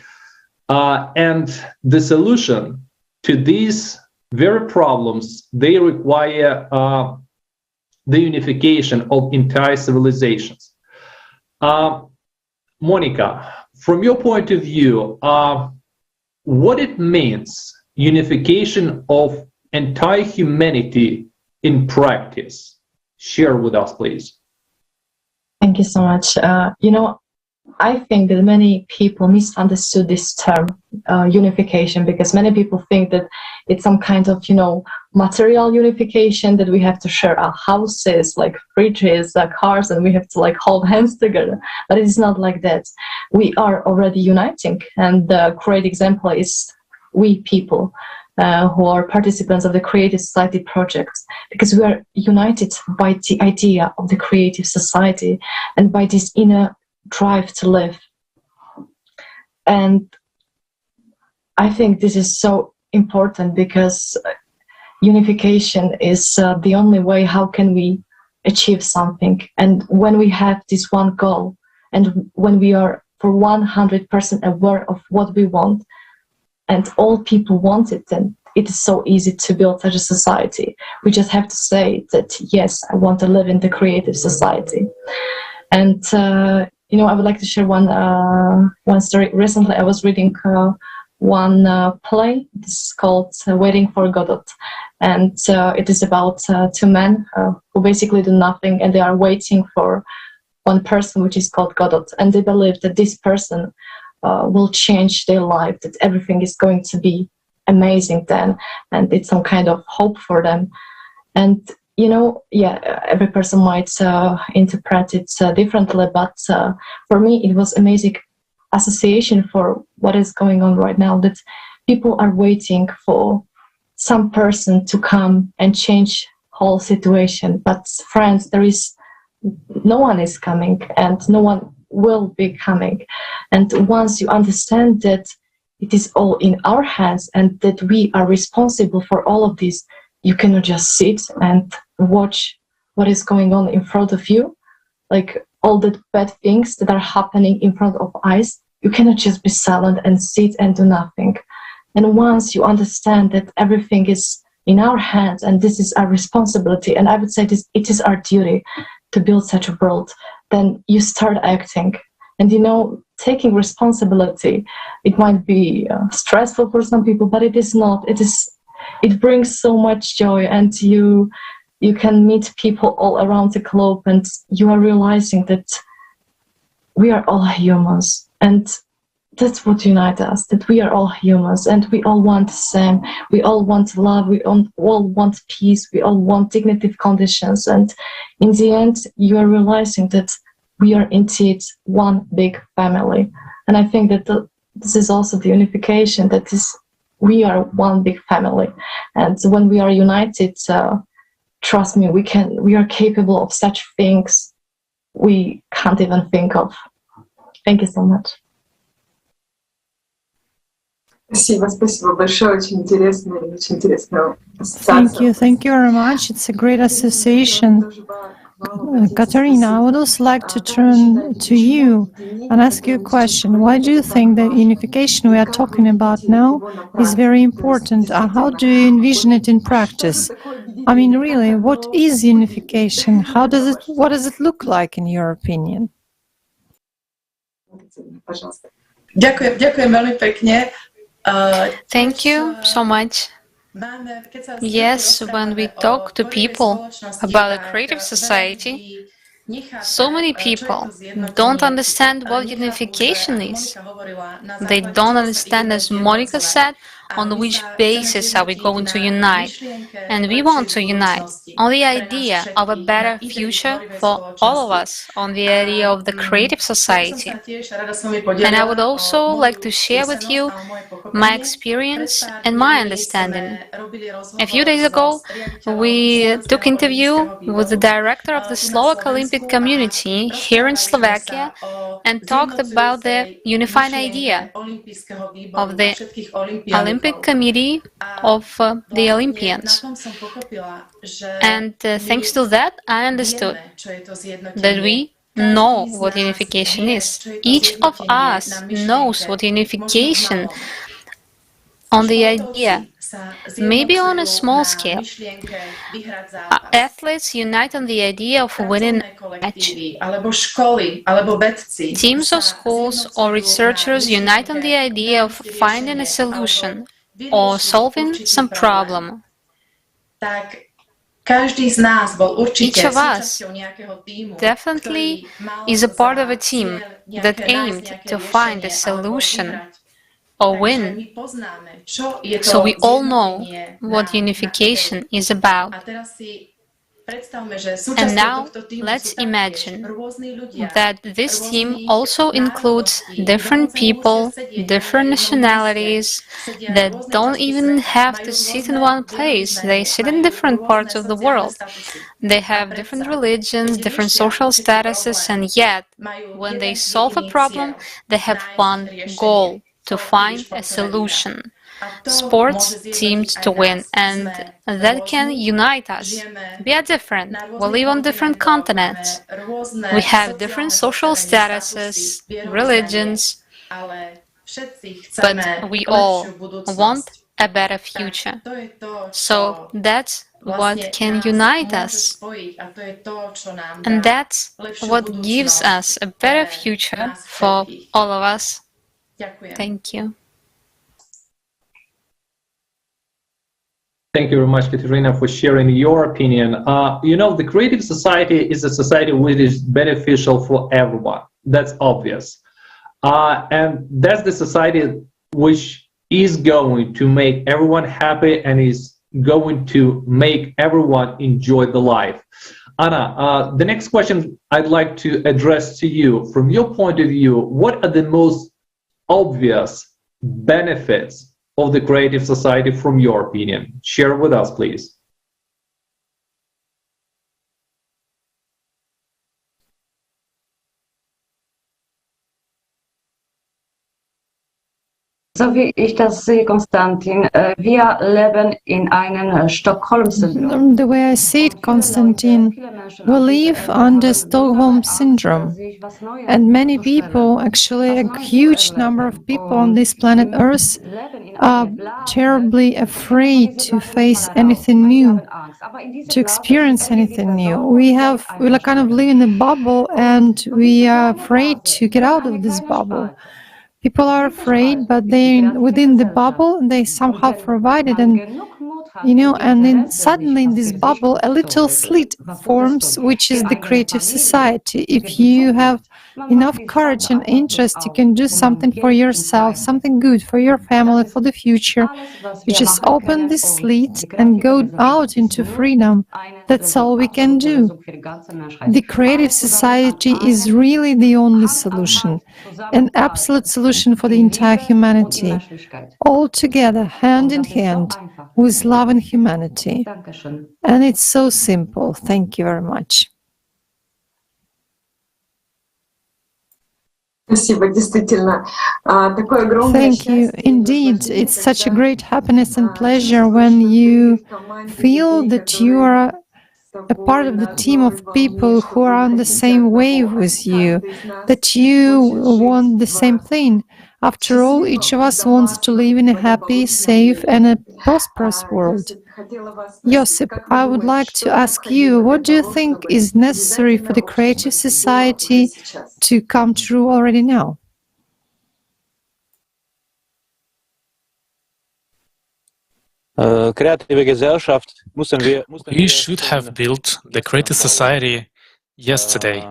And the solution to these very problems, they require the unification of entire civilizations. Monika, from your point of view, what it means, unification of entire humanity in practice? Share with us, please. Thank you so much. I think that many people misunderstood this term, unification, because many people think that it's some kind of, material unification, that we have to share our houses, like fridges, cars, and we have to like hold hands together. But it is not like that. We are already uniting, and the great example is we people who are participants of the Creative Society project, because we are united by the idea of the creative society and by this inner drive to live. And I think this is so important, because unification is the only way how can we achieve something. And when we have this one goal, and when we are for 100% aware of what we want, and all people want it, then it is so easy to build such a society. We just have to say that, yes, I want to live in the creative society. And I would like to share one story. Recently, I was reading one play. It's called Waiting for Godot. And it is about two men who basically do nothing, and they are waiting for one person, which is called Godot. And they believe that this person will change their life, that everything is going to be amazing then, and it's some kind of hope for them. And every person might interpret it differently, but for me it was amazing association for what is going on right now, that people are waiting for some person to come and change whole situation. But friends, no one is coming, and no one will be coming. And once you understand that it is all in our hands and that we are responsible for all of this, you cannot just sit and watch what is going on in front of you, like all the bad things that are happening in front of eyes. You cannot just be silent and sit and do nothing. And once you understand that everything is in our hands and this is our responsibility, and I would say it is our duty to build such a world, then you start acting. And taking responsibility, it might be stressful for some people, but it is not. It brings so much joy, and you can meet people all around the globe, and you are realizing that we are all humans, and that's what unites us, that we are all humans, and we all want the same. We all want love, we all want peace, we all want dignified conditions, and in the end, you are realizing that we are indeed one big family. And I think that this is also the unification, that we are one big family. And when we are united, trust me, we are capable of such things we can't even think of. Thank you so much. Thank you very much. It's a great association. Katarína, I would also like to turn to you and ask you a question. Why do you think the unification we are talking about now is very important? How do you envision it in practice? I mean, really, what is unification? What does it look like in your opinion? Ďakujem veľmi pekne. Thank you so much. Yes, when we talk to people about a creative society, so many people don't understand what unification is. They don't understand, as Monika said, on which basis are we going to unite. And we want to unite on the idea of a better future for all of us, on the idea of the creative society. And I would also like to share with you my experience and my understanding. A few days ago, we took an interview with the director of the Slovak Olympic community here in Slovakia and talked about the unifying idea of the Olympic Committee of the Olympians. And thanks to that, I understood that we know what unification is. Each of us knows what unification on the idea, maybe on a small scale. Athletes unite on the idea of winning a match. Teams of schools or researchers unite on the idea of finding a solution or solving some problem. Each of us definitely is a part of a team that aimed to find a solution or win. So we all know what unification is about. And now let's imagine that this team also includes different people, different nationalities that don't even have to sit in one place. They sit in different parts of the world. They have different religions, different social statuses, and yet when they solve a problem, they have one goal: to find a solution. Sports teamed to win, and that can unite us. We are different. We live on different continents. We have different social statuses, religions, but we all want a better future. So that's what can unite us. And that's what gives us a better future for all of us. Thank you. Thank you very much, Katarína, for sharing your opinion. The creative society is a society which is beneficial for everyone. That's obvious. And that's the society which is going to make everyone happy and is going to make everyone enjoy the life. Anna, the next question I'd like to address to you. From your point of view, what are the most obvious benefits of the creative society from your opinion? Share with us, please. So wie ich das sehe, Konstantin, wir leben in einem Stockholm-Syndrom. The way I see it, Konstantin, we live under Stockholm Syndrome. And many people, actually a huge number of people on this planet Earth, are terribly afraid to face anything new, to experience anything new. We kind of live in a bubble, and we are afraid to get out of this bubble. People are afraid, but within the bubble, they somehow provide it, and then suddenly in this bubble, a little slit forms, which is the creative society. If you have enough courage and interest, you can do something for yourself, something good for your family, for the future. You just open this slit and go out into freedom. That's all we can do. The creative society is really the only solution, an absolute solution for the entire humanity, all together, hand in hand, with love and humanity. And it's so simple. Thank you very much. Thank you. Indeed, it's such a great happiness and pleasure when you feel that you are a part of the team of people who are on the same wave with you, that you want the same thing. After all, each of us wants to live in a happy, safe, and a prosperous world. Josip, I would like to ask you, what do you think is necessary for the creative society to come true already now? We should have built the creative society yesterday,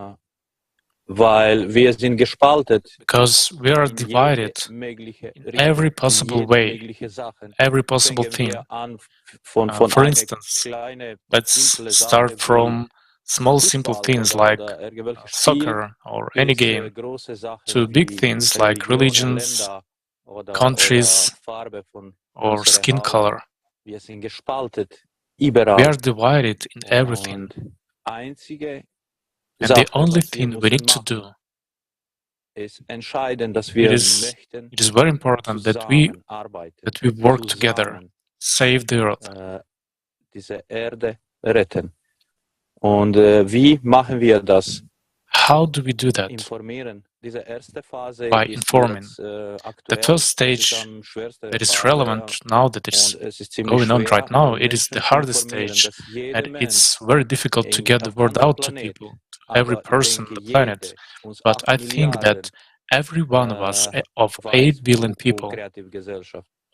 because we are divided in every possible way, every possible thing. For instance, let's start from small simple things like soccer or any game, to big things like religions, countries, or skin color. We are divided in everything. And the only thing we need to do, it is very important that we work together, save the earth. How do we do that? by informing. The first stage that is relevant now, that is going on right now, it is the hardest stage, and it's very difficult to get the word out to people, to every person on the planet. But I think that every one of us, of 8 billion people,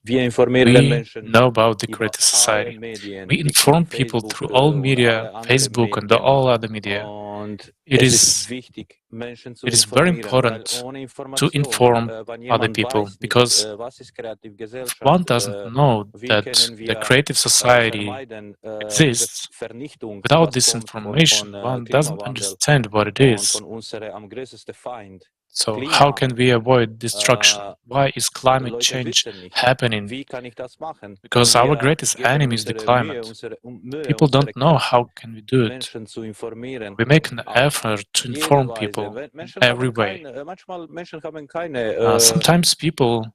we know about the Creative Society. We inform people through all media, Facebook and all other media. It is very important to inform other people, because if one doesn't know that the Creative Society exists, without this information, one doesn't understand what it is. So how can we avoid destruction? Why is climate change happening? Because our greatest enemy is the climate. People don't know how can we do it. We make an effort to inform people in every way. Sometimes people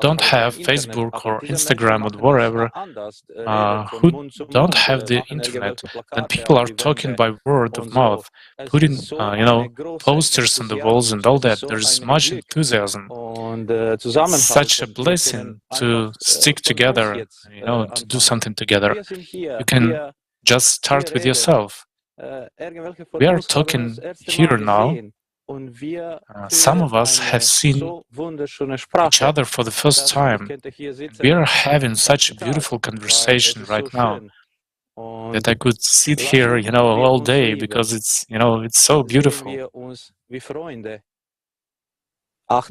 don't have Facebook or Instagram or whatever, who don't have the internet, then people are talking by word of mouth, putting, posters on the walls and all that. There's much enthusiasm. It's such a blessing to stick together, to do something together. You can just start with yourself. We are talking here now. Some of us have seen each other for the first time. We are having such a beautiful conversation right now that I could sit here, all day, because it's so beautiful. 8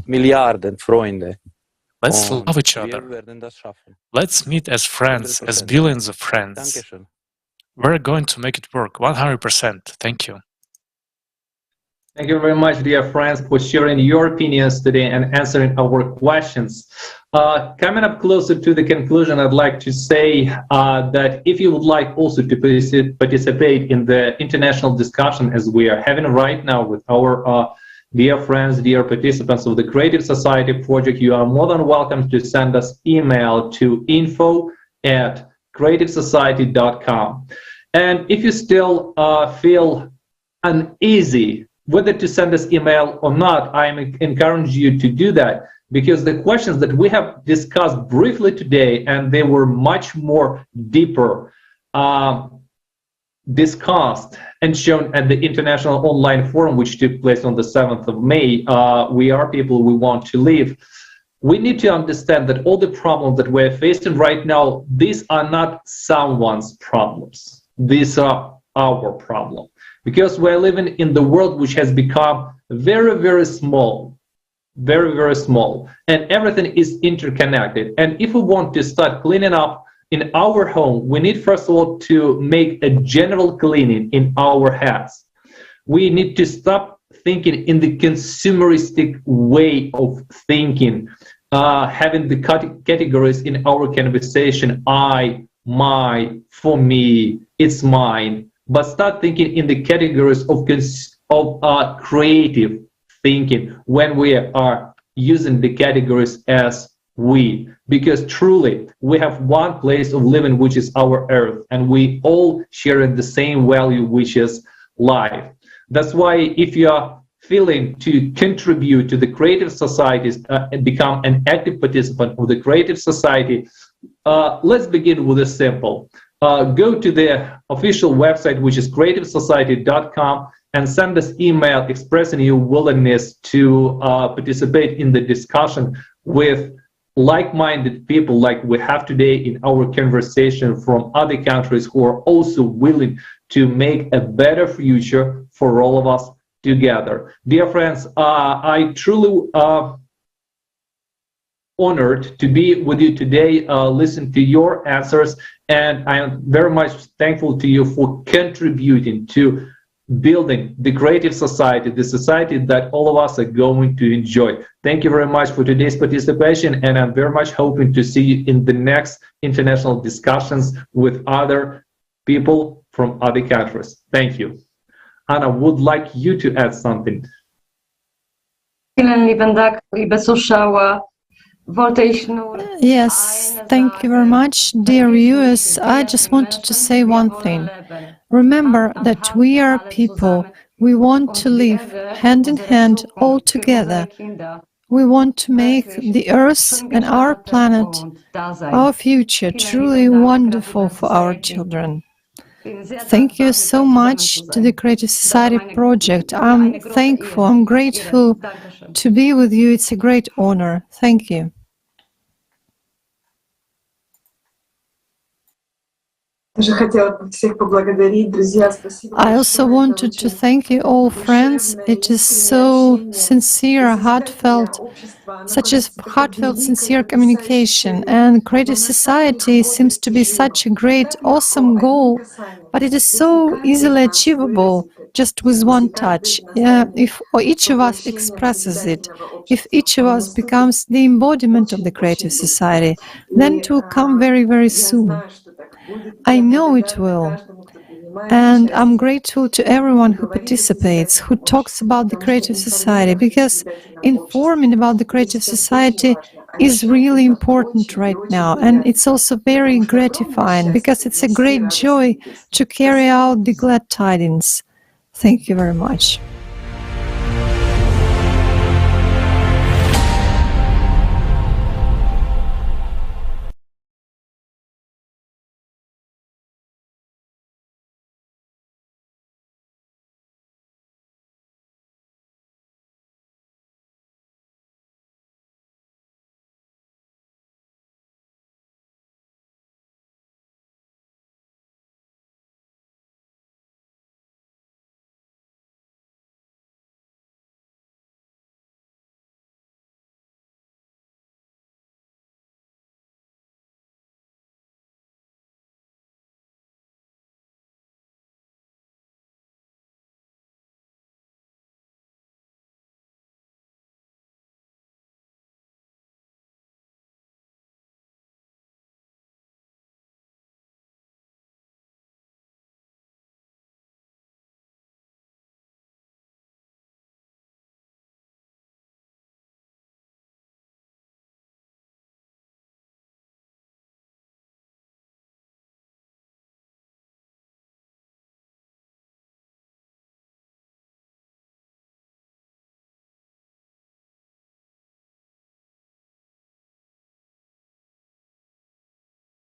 Milliarden Freunde. Let's love each other. Let's meet as friends, as billions of friends. We're going to make it work 100%. Thank you. Thank you very much, dear friends, for sharing your opinions today and answering our questions. Coming up closer to the conclusion, I'd like to say that if you would like also to participate in the international discussion as we are having right now with our dear friends, dear participants of the Creative Society project, you are more than welcome to send us email to info@creativesociety.com. And if you still feel uneasy whether to send us email or not, I encourage you to do that, because the questions that we have discussed briefly today, and they were much more deeper, discussed and shown at the International Online Forum, which took place on the 7th of May, We Are People, We Want to Live. We need to understand that all the problems that we're facing right now, these are not someone's problems. These are our problem. Because we're living in the world which has become very, very small, and everything is interconnected. And if we want to start cleaning up in our home, we need first of all to make a general cleaning in our heads. We need to stop thinking in the consumeristic way of thinking, having the categories in our conversation, I, my, for me, it's mine. But start thinking in the categories of creative thinking when we are using the categories as we. Because truly, we have one place of living, which is our earth, and we all share the same value, which is life. That's why if you are feeling to contribute to the Creative Societies and become an active participant of the Creative Society, let's begin with a simple. Go to the official website, which is creativesociety.com, and send us email expressing your willingness to participate in the discussion with like-minded people like we have today in our conversation from other countries who are also willing to make a better future for all of us together. Dear friends, I truly honored to be with you today, listen to your answers, and I am very much thankful to you for contributing to building the Creative Society, the society that all of us are going to enjoy. Thank you very much for today's participation, and I'm very much hoping to see you in the next international discussions with other people from other countries. Thank you. Anna, would like you to add something. Yes, thank you very much, dear viewers. I just wanted to say one thing. Remember that we are people. We want to live hand in hand all together. We want to make the Earth and our planet, our future, truly wonderful for our children. Thank you so much to the Creative Society Project. I'm thankful, I'm grateful to be with you. It's a great honor. Thank you. I also wanted to thank you all, friends. It is so sincere, heartfelt, such a heartfelt, sincere communication. And Creative Society seems to be such a great, awesome goal, but it is so easily achievable just with one touch. If each of us expresses it, if each of us becomes the embodiment of the Creative Society, then it will come very, very soon. I know it will. And I'm grateful to everyone who participates, who talks about the Creative Society, because informing about the Creative Society is really important right now. And it's also very gratifying, because it's a great joy to carry out the glad tidings. Thank you very much.